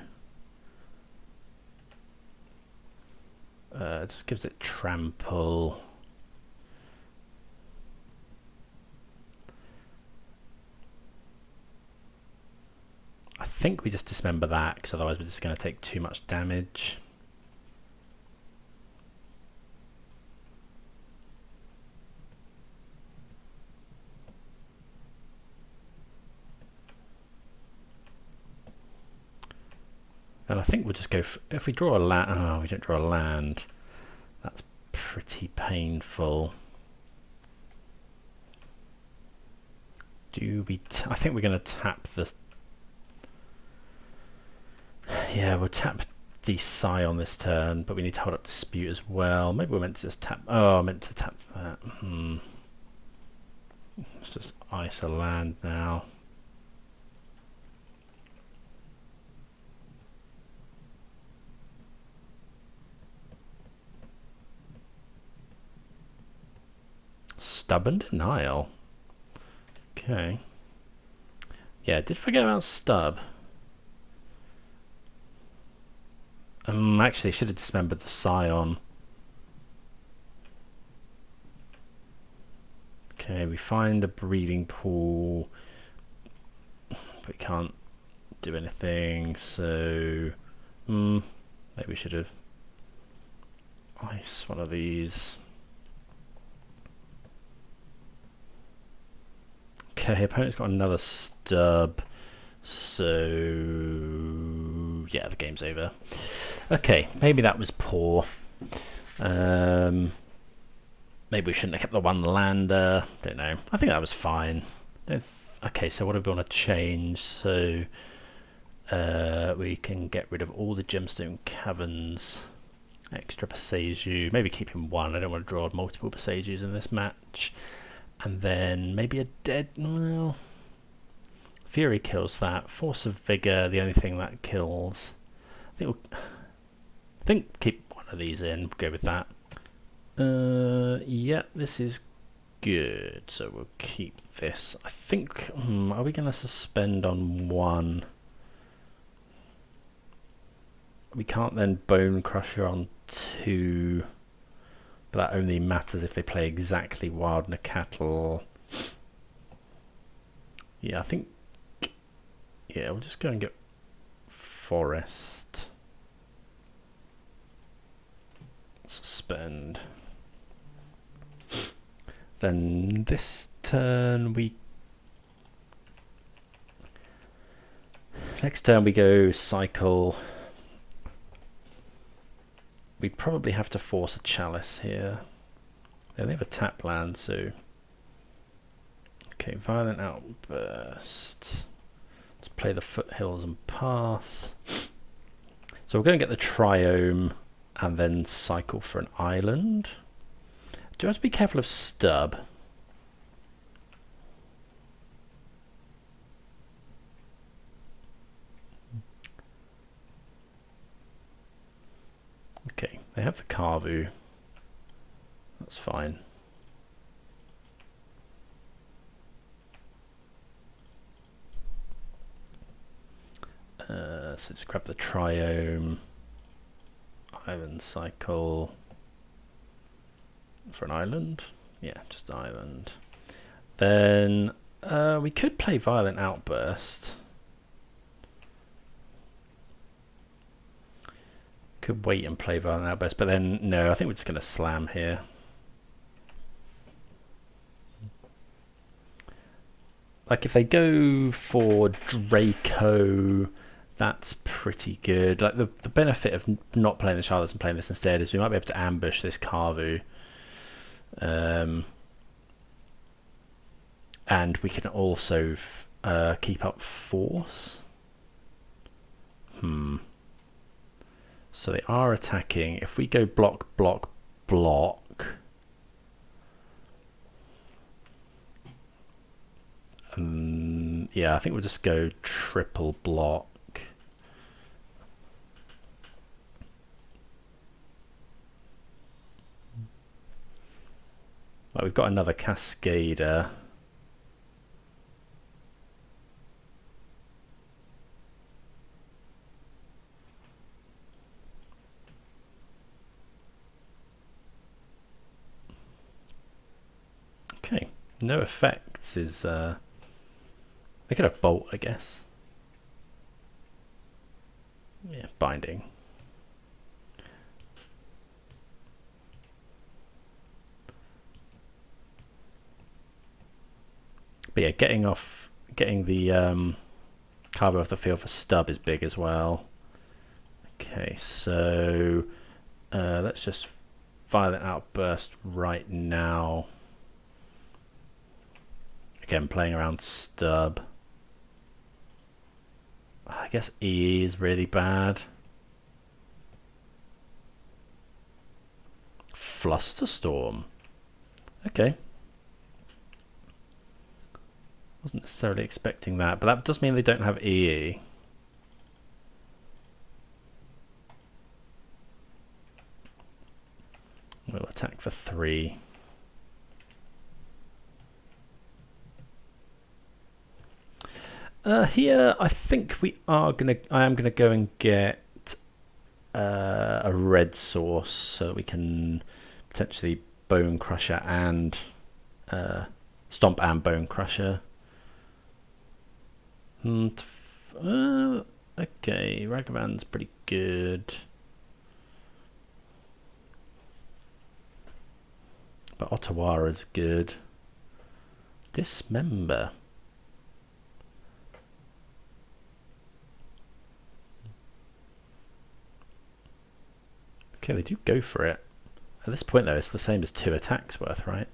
Speaker 1: Just gives it trample. I think we just dismember that, because otherwise we're just going to take too much damage. And I think we'll just go if we draw a land. Oh, we don't draw a land. That's pretty painful. Do we? I think we're going to tap this. Yeah, we'll tap the Scion this turn, but we need to hold up Dispute as well. Maybe we're meant to just tap. Oh, I meant to tap that. Let's just ice a land now. Stubborn Denial. Okay. Yeah, I did forget about Stub. Actually, I should have dismembered the Scion. Okay, we find a breeding pool, but we can't do anything, so maybe we should have ice one of these. Okay, opponent's got another Stub, so yeah, the game's over. Okay, maybe that was poor. Maybe we shouldn't have kept the one lander. Don't know. I think that was fine. Okay, so what do we want to change? So we can get rid of all the Gemstone Caverns. Extra Boseiju. Maybe keep him one. I don't want to draw multiple Boseijus in this match. And then maybe a dead. Well, Fury kills that. Force of Vigor, the only thing that kills. I think keep one of these in. Go with that. Yeah, this is good. So we'll keep this. I think. Are we going to suspend on one? We can't then Bonecrusher on two. But that only matters if they play exactly Wild Cattle. Yeah, I think. Yeah, we'll just go and get Forest. Suspend. Then this turn next turn we go cycle. We'd probably have to force a Chalice here. They only have a tap land, so okay, Violent Outburst. Let's play the Foothills and pass. So we're going to get the Triome. and then cycle for an island. Do I have to be careful of stub? Okay, they have the Carvu. That's fine. So just grab the Triome, island cycle for an island. Yeah, just island. Then we could play Violent Outburst. Could wait and play Violent Outburst, but then no, I think we're just going to slam here. Like if they go for Draco, that's pretty good. Like the benefit of not playing the Shardless and playing this instead is we might be able to ambush this Carvu. And we can also keep up force. So they are attacking. If we go block, block, block. Yeah, I think we'll just go triple block. Like we've got another Cascader. Okay, no effects is they could have bolt, I guess. Yeah, binding. But yeah, getting the Carvu off the field for stub is big as well. Okay, so let's just Violent Outburst right now. Again, playing around stub. I guess E is really bad. Flusterstorm. Okay. Wasn't necessarily expecting that, but that does mean they don't have EE. We'll attack for 3. Here, I think I am gonna go and get a red source so that we can potentially Bonecrusher and Stomp and Bonecrusher. Okay, Ragavan's pretty good. But Otawara's good. Dismember. Okay, they do go for it. At this point, though, it's the same as 2 attacks worth, right?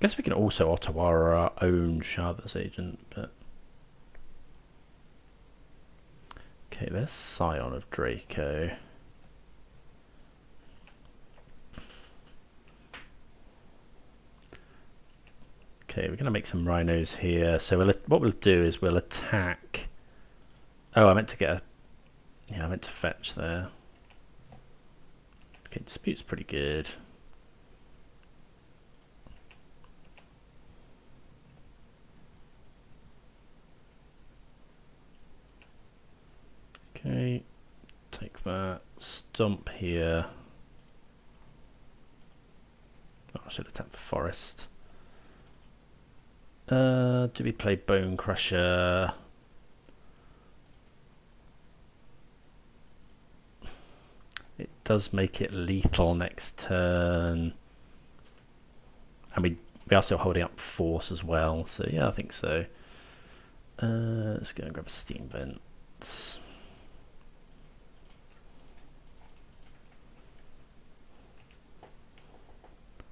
Speaker 1: Guess we can also Otawara our own Shardless Agent, but... Okay, there's Scion of Draco. Okay, we're going to make some Rhinos here. So what we'll do is we'll attack... Oh, I meant to get a... Yeah, I meant to fetch there. Okay, Dispute's pretty good. Okay, take that. Stomp here. Oh, I should attack the forest. Do we play Bonecrusher? It does make it lethal next turn. And we are still holding up force as well, so yeah, I think so. Let's go and grab a Steam Vents.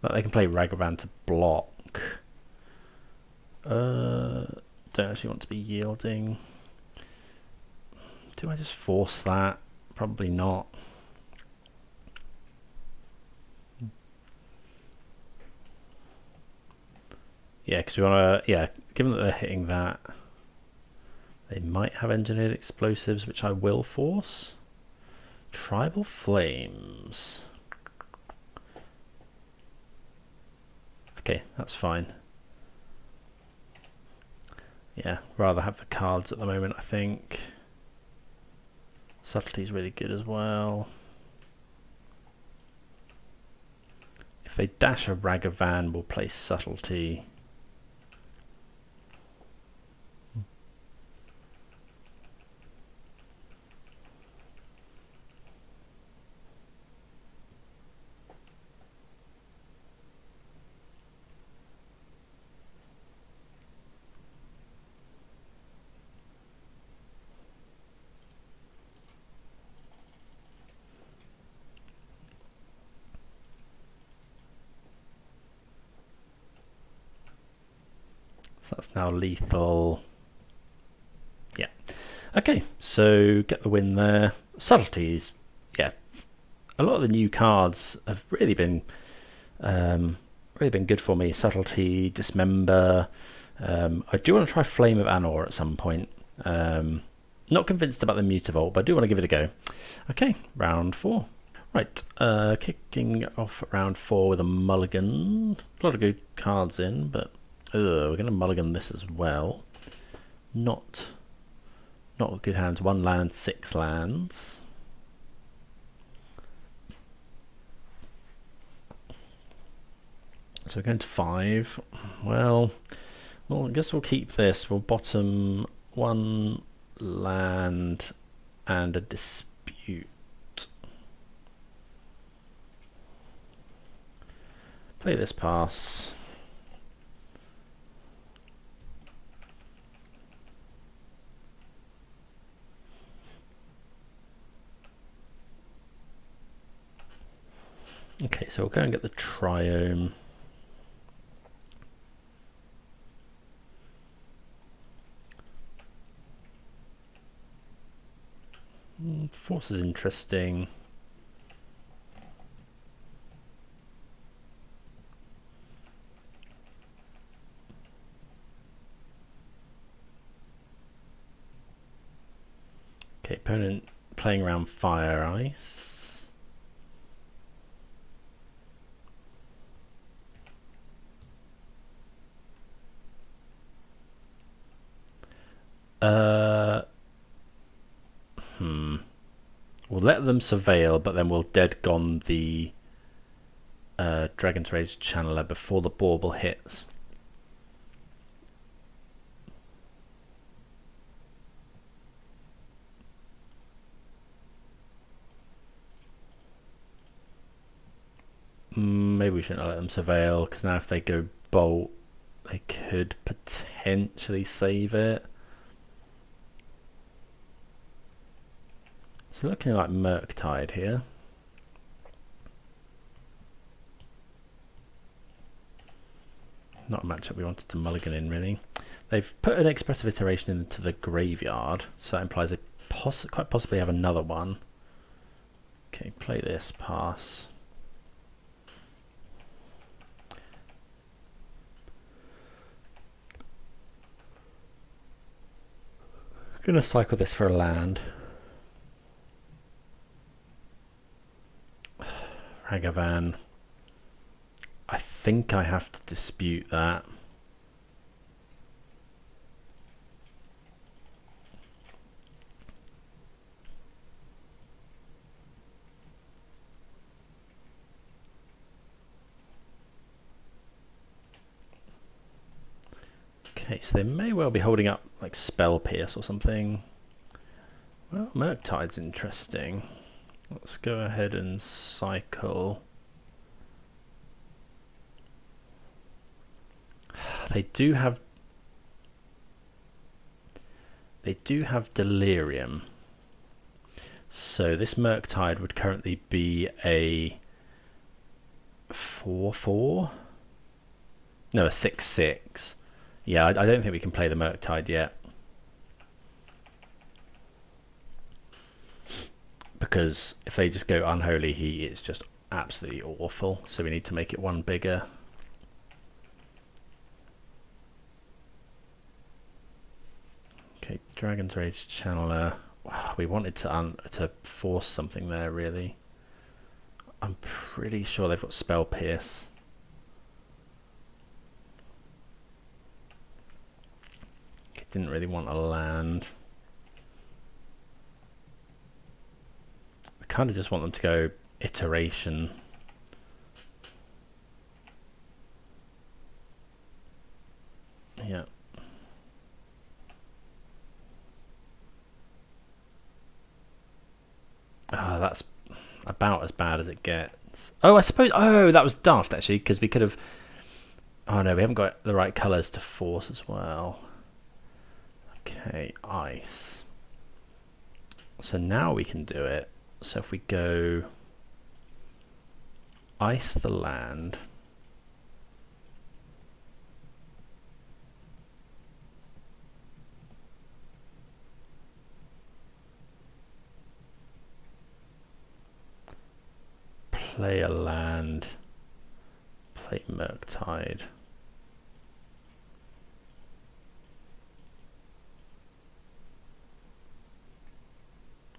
Speaker 1: But they can play Ragavan to block. don't actually want to be yielding. Do I just force that? Probably not. Yeah, because we want to, yeah, given that they're hitting that, they might have engineered explosives, which I will force. Tribal Flames. Okay, that's fine. Yeah, rather have the cards at the moment, I think. Subtlety is really good as well. If they dash a Ragavan, we'll play Subtlety. So that's now lethal. Yeah. Okay, so get the win there. Subtleties. Yeah. A lot of the new cards have really been good for me. Subtlety, Dismember. I do want to try Flame of Anor at some point. Not convinced about the Mutavault, but I do want to give it a go. Okay, round 4. Right, kicking off round 4 with a mulligan. A lot of good cards in, but we're going to mulligan this as well. Not good hands. 1 land, 6 lands. So we're going to 5. Well, I guess we'll keep this. We'll bottom 1 land and a dispute. Play this pass. Okay, so we'll go and get the Triome. Force is interesting. Okay, opponent playing around Fire Ice. We'll let them surveil, but then we'll dead gone the Dragon's Rage Channeler before the bauble hits. Maybe we shouldn't let them surveil, because now if they go bolt, they could potentially save it. So looking like Murktide here. Not a matchup we wanted to mulligan in, really. They've put an expressive iteration into the graveyard, so that implies they quite possibly have another one. Okay, play this, pass. Gonna cycle this for a land. Ragavan. I think I have to dispute that. Okay, so they may well be holding up like Spell Pierce or something. Well, Murktide's interesting. Let's go ahead and cycle. They do have Delirium. So this Murktide would currently be a 4/4. No, a 6/6. Yeah, I don't think we can play the Murktide yet. Because if they just go Unholy Heat, it's just absolutely awful. So we need to make it one bigger. Okay, Dragon's Rage Channeler. Wow, we wanted to force something there, really. I'm pretty sure they've got Spell Pierce. Okay, didn't really want a land. I kind of just want them to go Iteration. Yeah. Ah, that's about as bad as it gets. Oh, I suppose. Oh, that was daft actually, because we could have. Oh no, we haven't got the right colours to force as well. Okay, ice. So now we can do it. So if we go ice the land. Play a land. Play Murktide.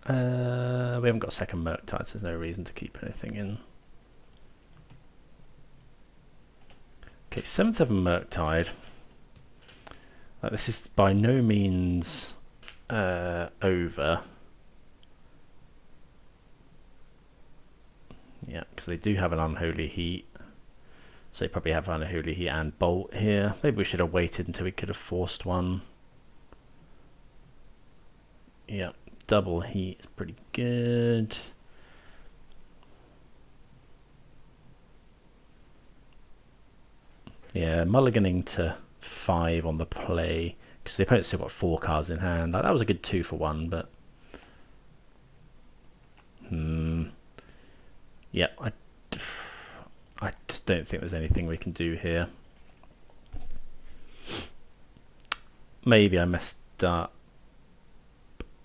Speaker 1: We haven't got a second Murktide, so there's no reason to keep anything in. Okay, 7/7 Murktide. This is by no means over. Yeah, because they do have an Unholy Heat. So they probably have Unholy Heat and Bolt here. Maybe we should have waited until we could have forced one. Yeah, double heat is pretty good. Yeah, mulliganing to 5 on the play because the opponent's still got 4 cards in hand. Like, that was a good 2 for 1, but yeah, I just don't think there's anything we can do here. Maybe I messed up.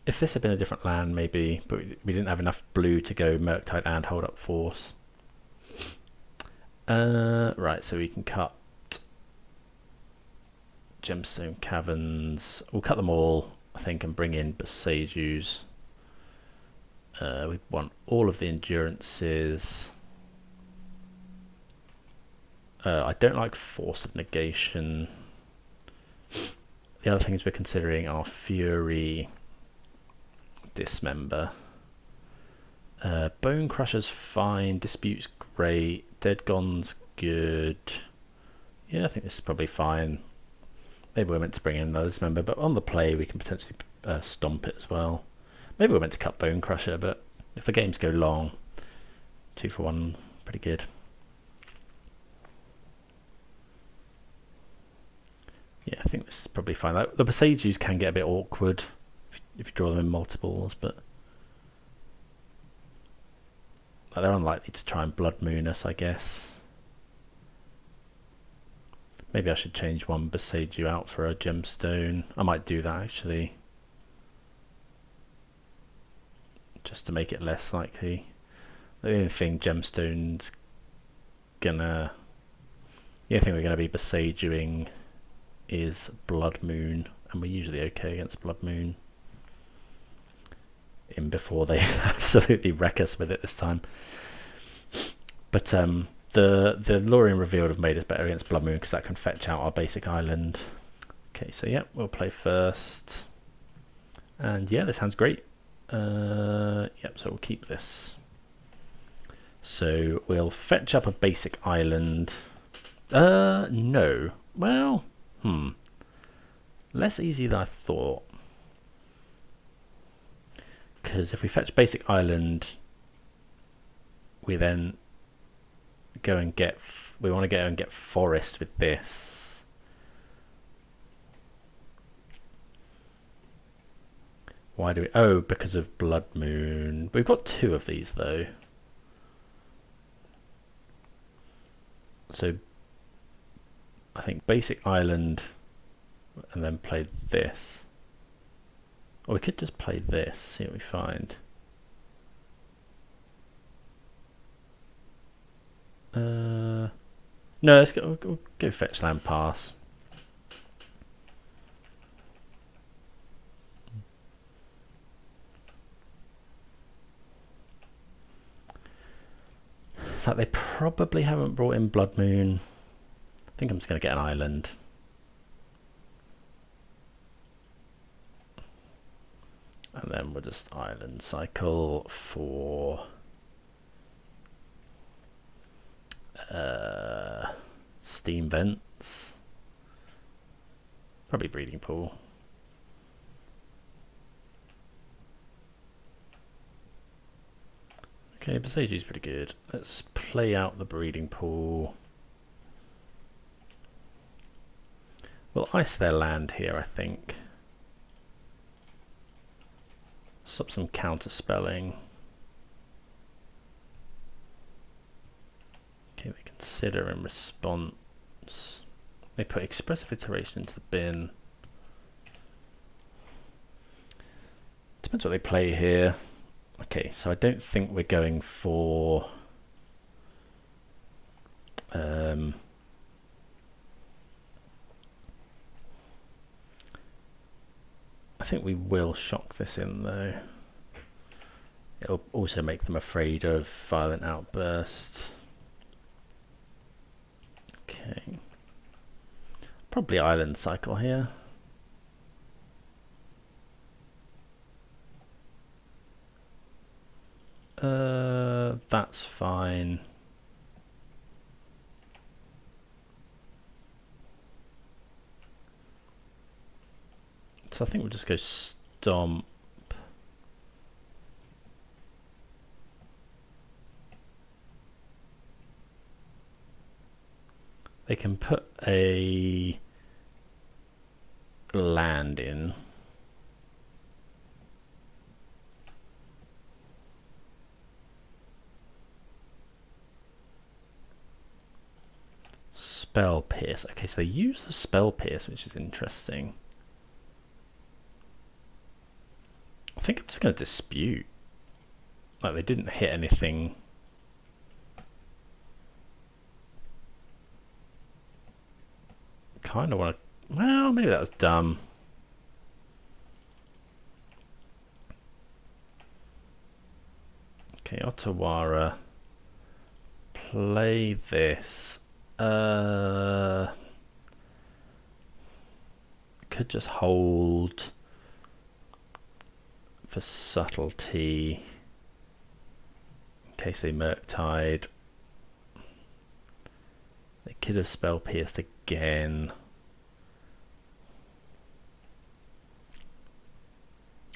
Speaker 1: If this had been a different land, maybe, but we didn't have enough blue to go Murktide and hold up Force. Right, so we can cut Gemstone Caverns. We'll cut them all, I think, and bring in Boseiju's. We want all of the endurances. I don't like Force of Negation. The other things we're considering are Fury, Dismember. Bonecrusher's fine, Dispute's great, Dead Gone's good. Yeah, I think this is probably fine. Maybe we're meant to bring in another Dismember, but on the play we can potentially stomp it as well. Maybe we're meant to cut Bonecrusher, but if the games go long, 2 for 1, pretty good. Yeah, I think this is probably fine. The Boseijus can get a bit awkward if you draw them in multiples, but they're unlikely to try and Blood Moon us, I guess. Maybe I should change one Boseiju out for a Gemstone. I might do that actually, just to make it less likely. The only thing Gemstone's gonna... The only thing we're going to be Boseijuing is Blood Moon, and we're usually okay against Blood Moon. In before they absolutely wreck us with it this time. But the Lórien Revealed have made us better against Blood Moon because that can fetch out our basic island. Okay, so yeah, we'll play first. And yeah, this sounds great. Yep, so we'll keep this. So we'll fetch up a basic island. No. Well, less easy than I thought. Because if we fetch basic island, we then go and get... We want to go and get forest with this. Why do we... Oh, because of Blood Moon. We've got 2 of these, though. So, I think basic island and then play this. Or we could just play this, see what we find. No, let's go, we'll go fetch land pass. In fact, they probably haven't brought in Blood Moon. I think I'm just going to get an island. And then we'll just island cycle for steam vents. Probably breeding pool. Okay, Boseiju's pretty good. Let's play out the breeding pool. We'll ice their land here, I think. Stop some counter spelling. Okay, they consider in response. They put expressive iteration into the bin. Depends what they play here. Okay, so I don't think we're going for I think we will shock this in though. It'll also make them afraid of Violent Outburst. Okay. Probably island cycle here. That's fine. So I think we'll just go stomp. They can put a land in. Spell Pierce. Okay, so they use the Spell Pierce, which is interesting. I think I'm just going to dispute. Like, they didn't hit anything. Kind of want to... Well, maybe that was dumb. Okay, Otawara. Play this. Could just hold for subtlety in case they Murktide. They could have spell pierced again.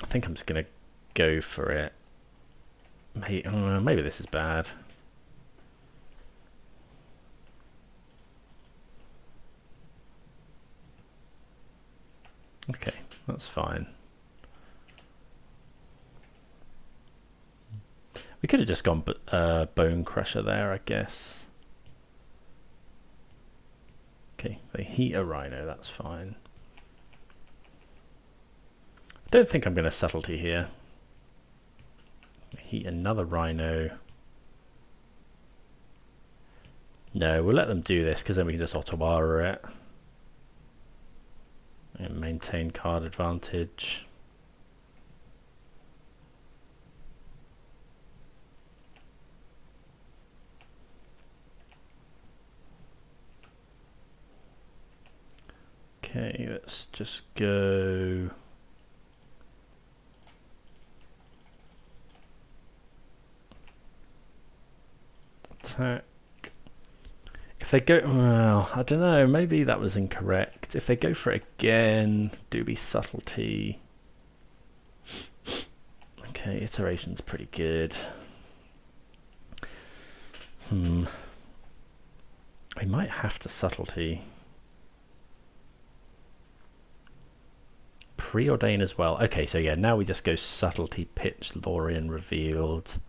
Speaker 1: I think I'm just gonna go for it. Maybe this is bad. Okay, that's fine. We could have just gone Bonecrusher there, I guess. Okay, they heat a Rhino, that's fine. I don't think I'm going to subtlety here. Heat another Rhino. No, we'll let them do this because then we can just Otawara it. And maintain card advantage. Okay, let's just go. Attack. If they go, well, I don't know, maybe that was incorrect. If they go for it again, do be subtlety. Okay, iteration's pretty good. We might have to subtlety. Preordain as well. Okay, so yeah, now we just go subtlety, pitch, Lórien Revealed.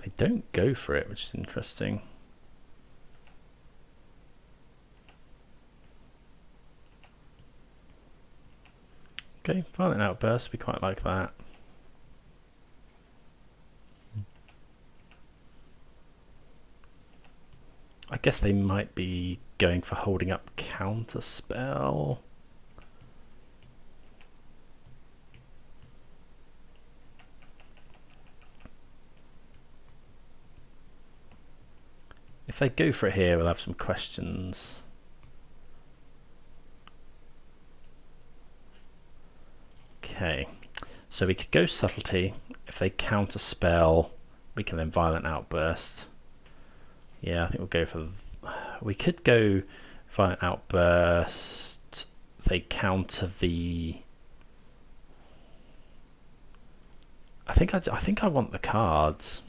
Speaker 1: They don't go for it, which is interesting. Okay, Violent Outburst, we quite like that. I guess they might be going for holding up Counterspell. If they go for it here, we'll have some questions. Okay, so we could go Subtlety. If they Counterspell, we can then Violent Outburst. Yeah, I think we'll go for... We could go Violent Outburst. They counter the... I think I want the cards.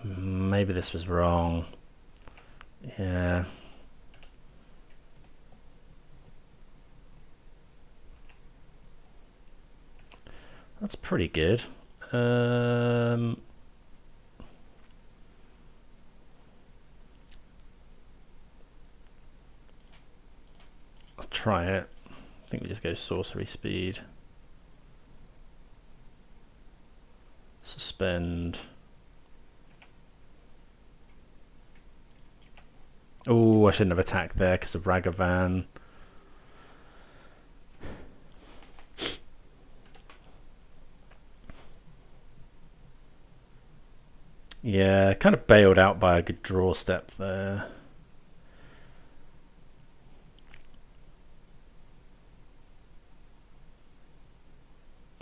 Speaker 1: Maybe this was wrong. Yeah. That's pretty good. I'll try it. I think we just go sorcery speed. Suspend. Oh, I shouldn't have attacked there because of Ragavan. Yeah, kind of bailed out by a good draw step there.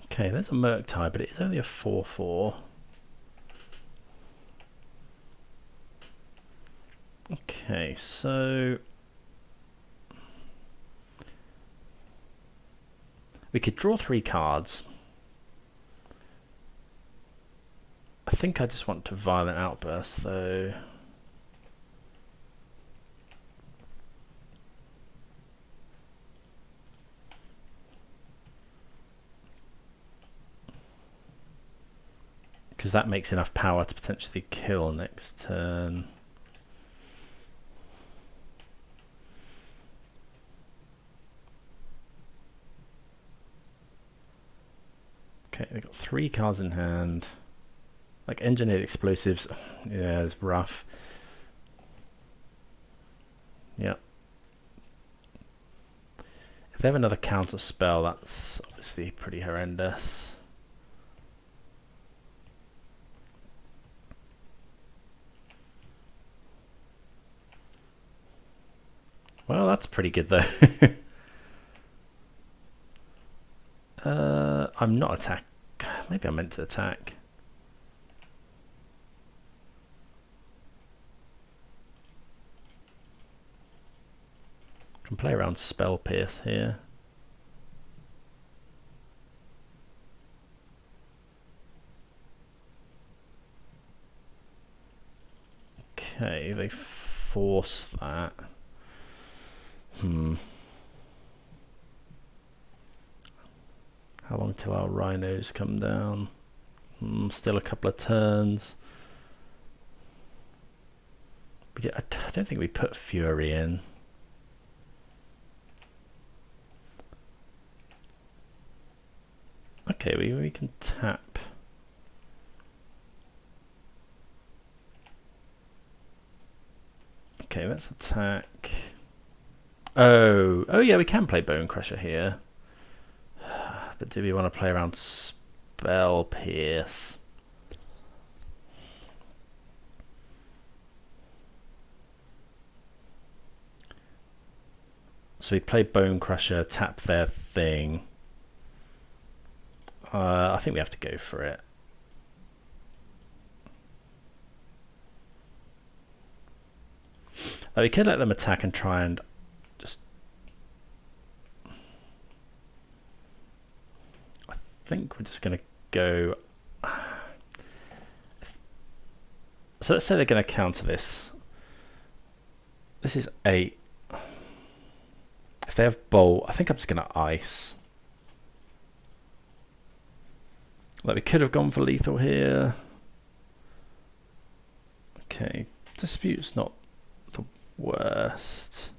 Speaker 1: Okay, there's a Murktide, but it is only a 4/4. Okay, so we could draw 3 cards. I think I just want to Violent Outburst though. Because that makes enough power to potentially kill next turn. Okay, they've got 3 cards in hand. Like Engineered Explosives, yeah, it's rough. Yep. If they have another counter spell, that's obviously pretty horrendous. Well, that's pretty good though. I'm not attack. Maybe I meant to attack. Can play around Spell Pierce here. Okay, they force that. How long till our Rhinos come down? Still a couple of turns. I don't think we put Fury in. Okay, we can tap. Okay, let's attack. Oh yeah, we can play Bonecrusher here. But do we want to play around Spell Pierce? So we play Bonecrusher, tap their thing. I think we have to go for it. We could let them attack and try and just... I think we're just going to go... So let's say they're going to counter this. This is 8. If they have Bolt, I think I'm just going to Ice. Like, we could have gone for lethal here. Okay, Dispute's not the worst.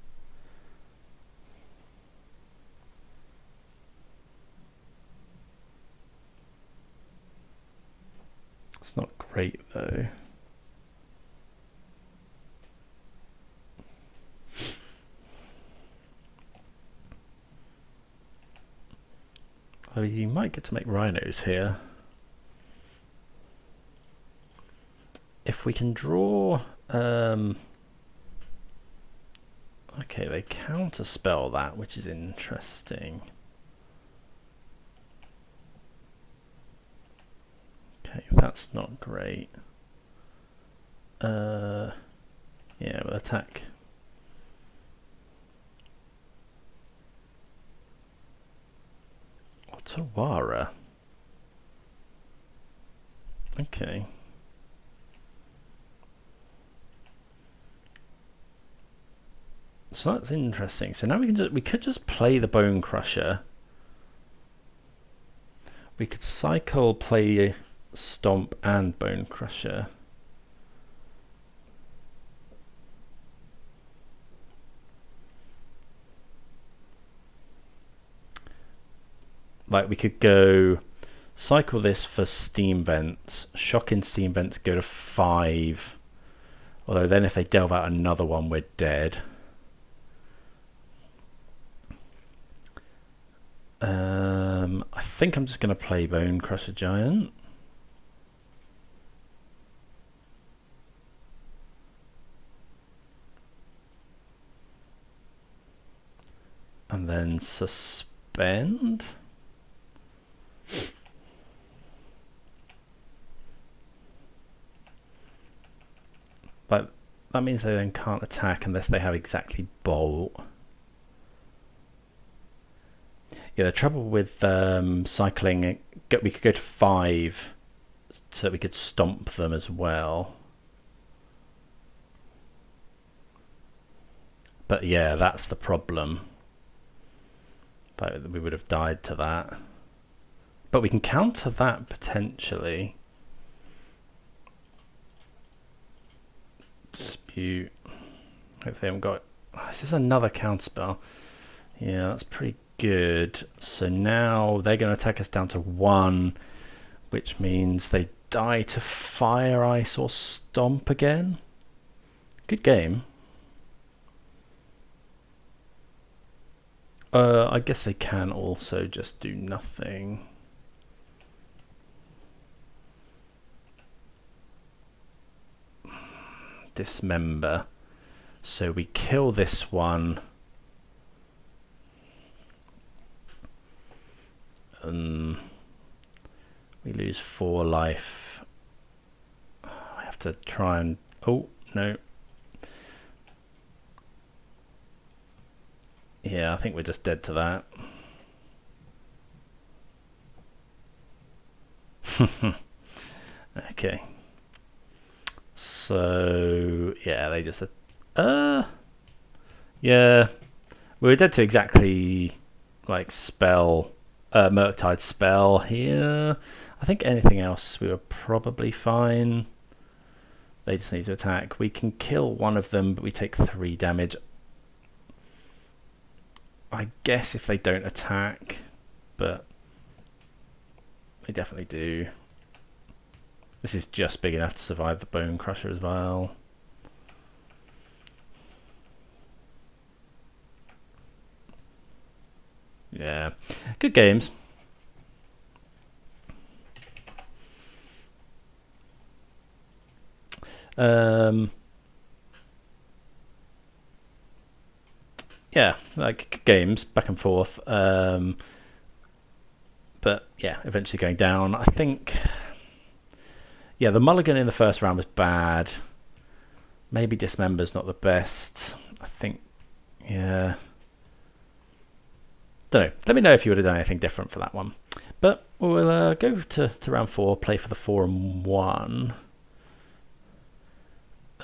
Speaker 1: It's not great though. Oh, you might get to make Rhinos here. If we can draw... okay, they counterspell that, which is interesting. Okay, that's not great. Yeah, we'll attack. Otawara. Okay. So that's interesting. So now we could just play the Bonecrusher. We could cycle, play Stomp and Bonecrusher. Like, we could go cycle this for Steam Vents, shock in Steam Vents, go to 5. Although then if they delve out another one, we're dead. I think I'm just going to play Bonecrusher Giant. And then suspend. But that means they then can't attack unless they have exactly Bolt. Yeah, the trouble with cycling, we could go to 5 so that we could stomp them as well. But yeah, that's the problem. But we would have died to that. But we can counter that potentially. Dispute. Hopefully they haven't got... This is another counterspell. Yeah, that's pretty good. So now they're going to attack us down to 1, which means they die to Fire, Ice or Stomp again. Good game. I guess they can also just do nothing. Dismember. So we kill this one. We lose 4 life. I have to try and... Oh, no. Yeah, I think we're just dead to that. Okay. So, yeah, they just... yeah. We were dead to exactly, like, spell... Murktide spell here. I think anything else we were probably fine. They just need to attack. We can kill one of them, but we take 3 damage. I guess if they don't attack, but they definitely do. This is just big enough to survive the Bonecrusher as well. Yeah, good games. Yeah, like good games back and forth. But yeah, eventually going down. I think, yeah, the mulligan in the first round was bad. Maybe Dismember's not the best. I think, yeah. Don't know. Let me know if you would have done anything different for that one. But we'll go to round 4, play for the 4 and 1.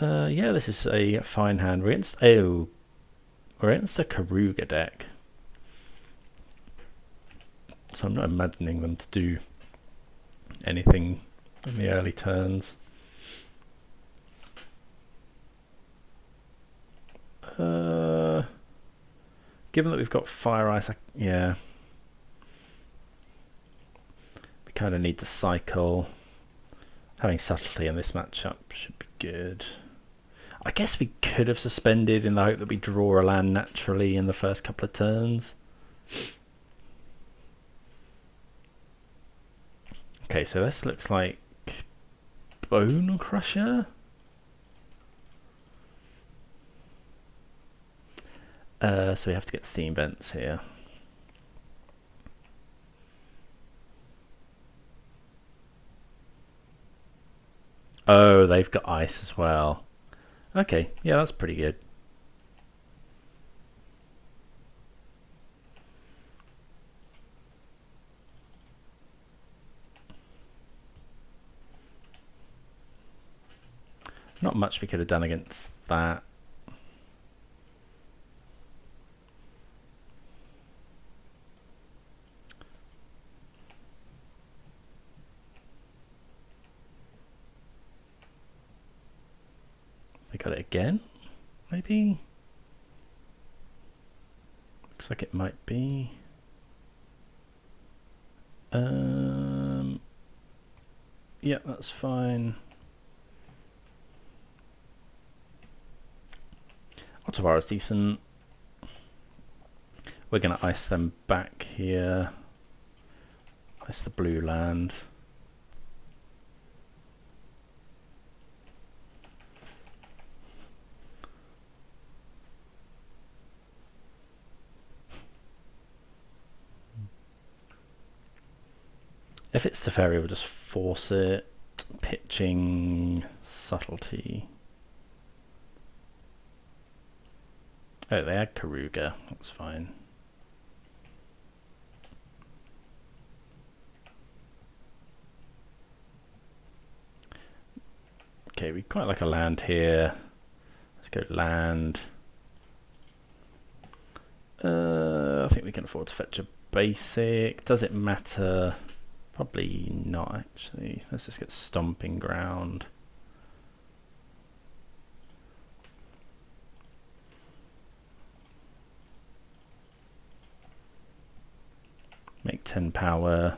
Speaker 1: Yeah, this is a fine hand. We're against a Karuga deck. So I'm not imagining them to do anything in the early turns. Given that we've got Fire Ice, yeah. We kind of need to cycle. Having Subtlety in this matchup should be good. I guess we could have suspended in the hope that we draw a land naturally in the first couple of turns. Okay, so this looks like Bonecrusher. So we have to get Steam Vents here. Oh, they've got ice as well. Okay, yeah, that's pretty good. Not much we could have done against that. They got it again, maybe? Looks like it might be. Yeah, that's fine. Otawara's decent. We're going to ice them back here. Ice the blue land. If it's Teferi, we'll just force it. Pitching Subtlety. Oh, they had Karuga. That's fine. Okay, we quite like a land here. Let's go land. I think we can afford to fetch a basic. Does it matter? Probably not, actually. Let's just get Stomping Ground. Make 10 power.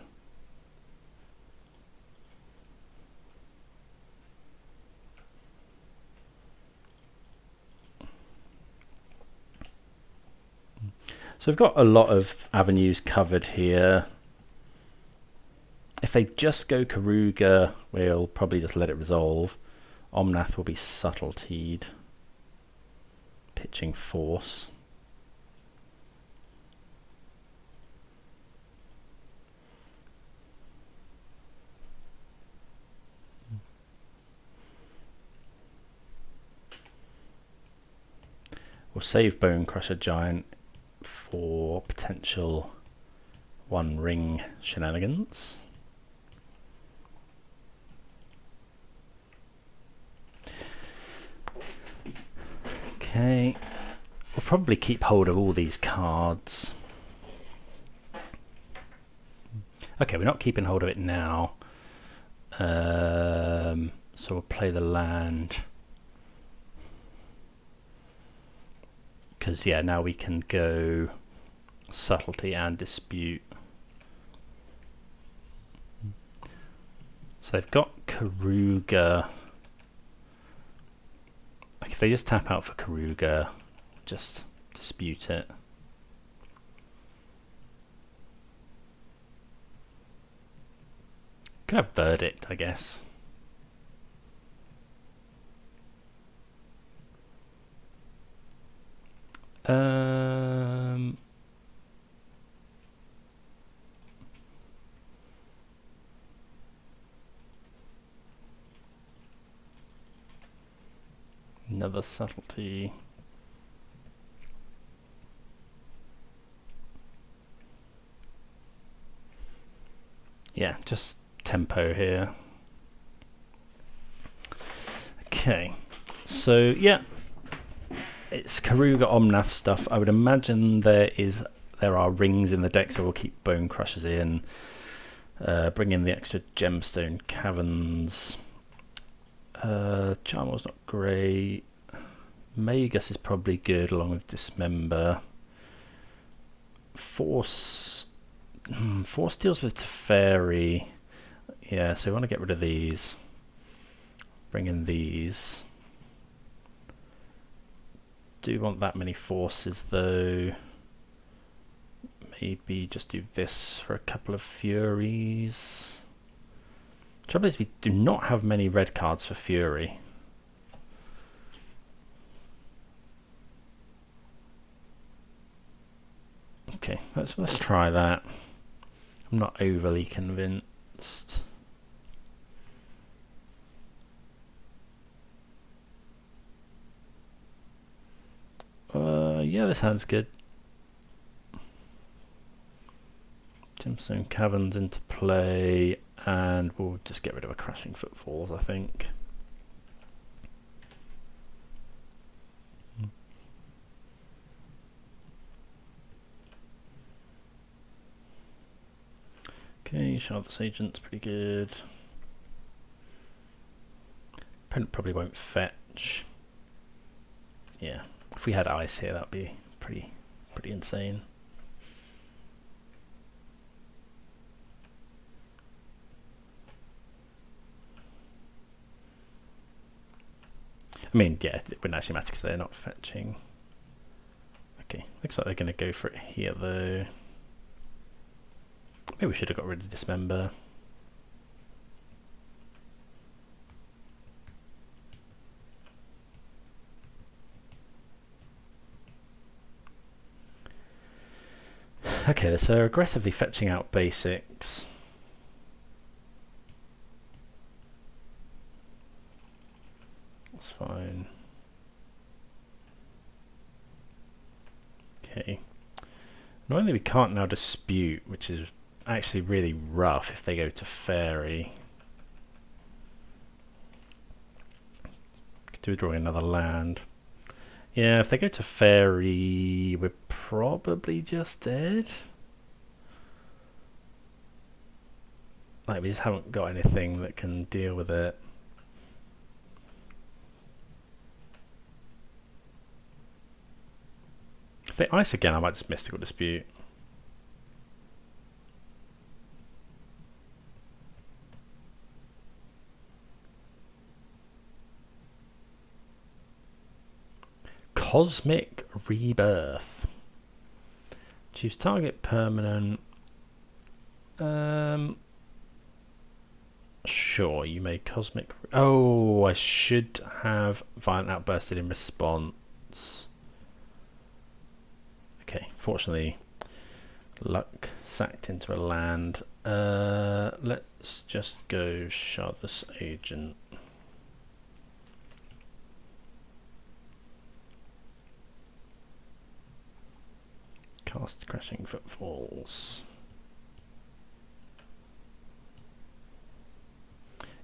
Speaker 1: So we've got a lot of avenues covered here. If they just go Karuga, we'll probably just let it resolve. Omnath will be Subtletied. Pitching Force. We'll save Bonecrusher Giant for potential one ring shenanigans. Okay, we'll probably keep hold of all these cards. Okay, we're not keeping hold of it now. So we'll play the land. Because, yeah, now we can go Subtlety and Dispute. So they've got Karuga. Like if they just tap out for Karuga, just Dispute it. Could have Verdict, I guess. Another Subtlety. Yeah, just tempo here. Okay, so yeah, it's Karuga Omnath stuff. I would imagine there there are rings in the deck, so we'll keep Bonecrushers in. Bring in the extra Gemstone Caverns. Charmaw's not great. Magus is probably good along with Dismember. Force deals with Teferi. Yeah, so we want to get rid of these. Bring in these. Do want that many forces though. Maybe just do this for a couple of Furies. Trouble is we do not have many red cards for Fury. Okay, let's try that. I'm not overly convinced. Yeah, this hand's good. Gemstone Caverns into play, and we'll just get rid of a Crashing Footfalls, I think. Okay, Shardless Agent's pretty good. Opponent probably won't fetch. Yeah, if we had ice here, that'd be pretty insane. I mean, yeah, it wouldn't actually matter because they're not fetching. Okay, looks like they're going to go for it here though. Maybe we should have got rid of Dismember. Okay, so they're aggressively fetching out basics. That's fine. Okay. Annoyingly, we can't now dispute, which is actually really rough if they go to Fairy. Could do drawing another land. Yeah, if they go to Fairy, we're probably just dead. Like, we just haven't got anything that can deal with it. If they ice again, I might just Mystical Dispute. Cosmic Rebirth. Choose target permanent. Sure, you may Cosmic... Oh, I should have Violent Outbursted in response. Okay, fortunately, luck sacked into a land. Let's just go Shardless Agent. Cast Crashing Footfalls.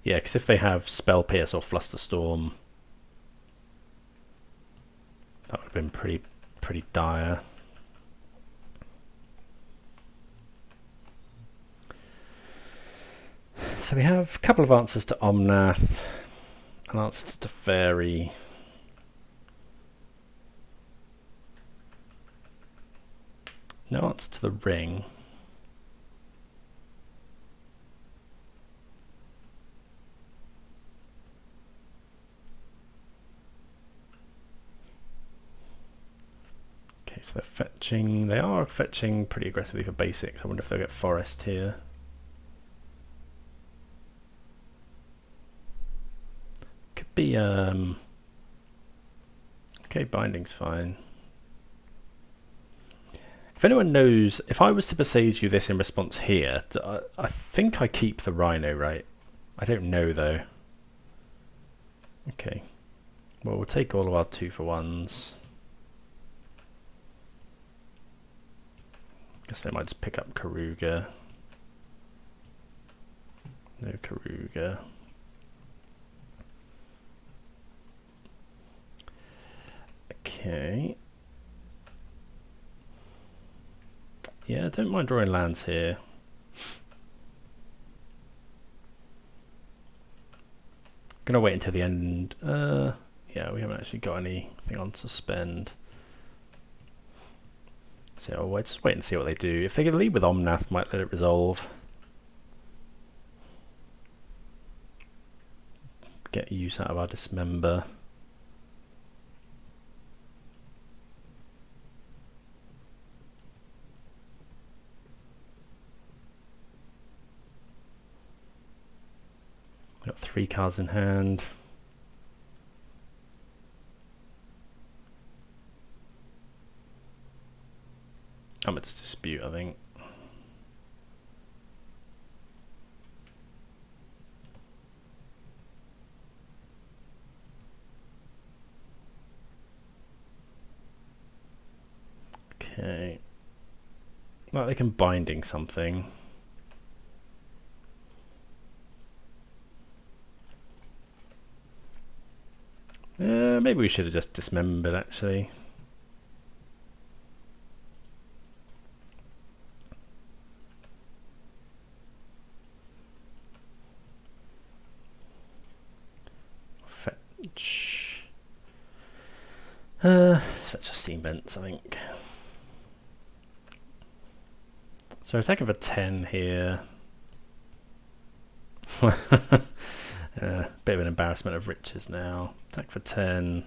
Speaker 1: Yeah, because if they have Spell Pierce or Flusterstorm, that would have been pretty dire. So we have a couple of answers to Omnath, an answer to Fairy. No answer to the Ring. Okay, so they're fetching. They are fetching pretty aggressively for basics. I wonder if they'll get Forest here. Could be okay, Binding's fine. If anyone knows, if I was to Boseiju this in response here, I think I keep the Rhino, right? I don't know though. Okay. Well, we'll take all of our 2-for-1s. Guess I might just pick up Karuga. No Karuga. Okay. yeah, I don't mind drawing lands here. Gonna wait until the end. Yeah, we haven't actually got anything on suspend. So I'll just wait and see what they do. If they can lead with Omnath, might let it resolve. Get use out of our Dismember. Got 3 cards in hand. I'm going to dispute, I think. Okay. Well, they can binding something. Maybe we should have just dismembered, actually. Fetch. Fetch a Steam Vents, I think. So we're taking for 10 here. Bit of an embarrassment of riches now. Attack for 10.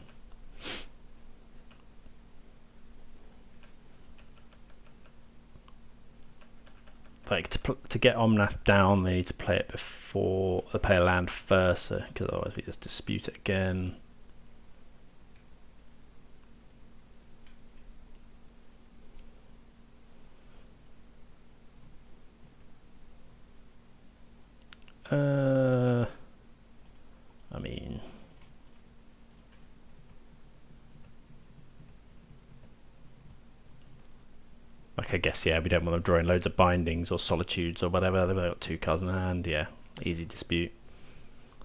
Speaker 1: Like to get Omnath down, they need to play it before they play a land first, because otherwise we just dispute it again. I mean, like I guess, yeah, we don't want them drawing loads of bindings or solitudes or whatever. They've got 2 cards in hand. Yeah, easy dispute.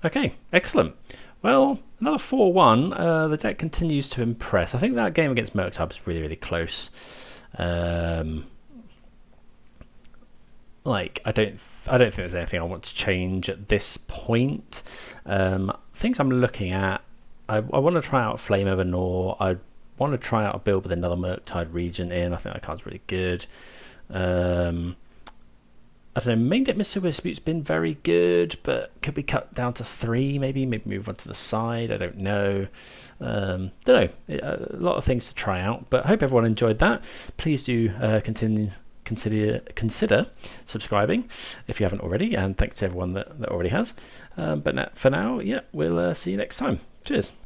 Speaker 1: Okay, excellent. Well, another 4-1. The deck continues to impress. I think that game against Murktide was really, really close. Like I don't think there's anything I want to change at this point. Things I'm looking at, I want to try out Flame Over Gnaw. I want to try out a build with another Murktide Regent in. I think that card's really good. I don't know, main deck Misty Dispute's been very good, but could be cut down to 3 maybe move on to the side. I don't know. Don't know. A lot of things to try out, but I hope everyone enjoyed that. Please do consider subscribing if you haven't already, and thanks to everyone that already has. But for now, yeah, we'll see you next time. Cheers.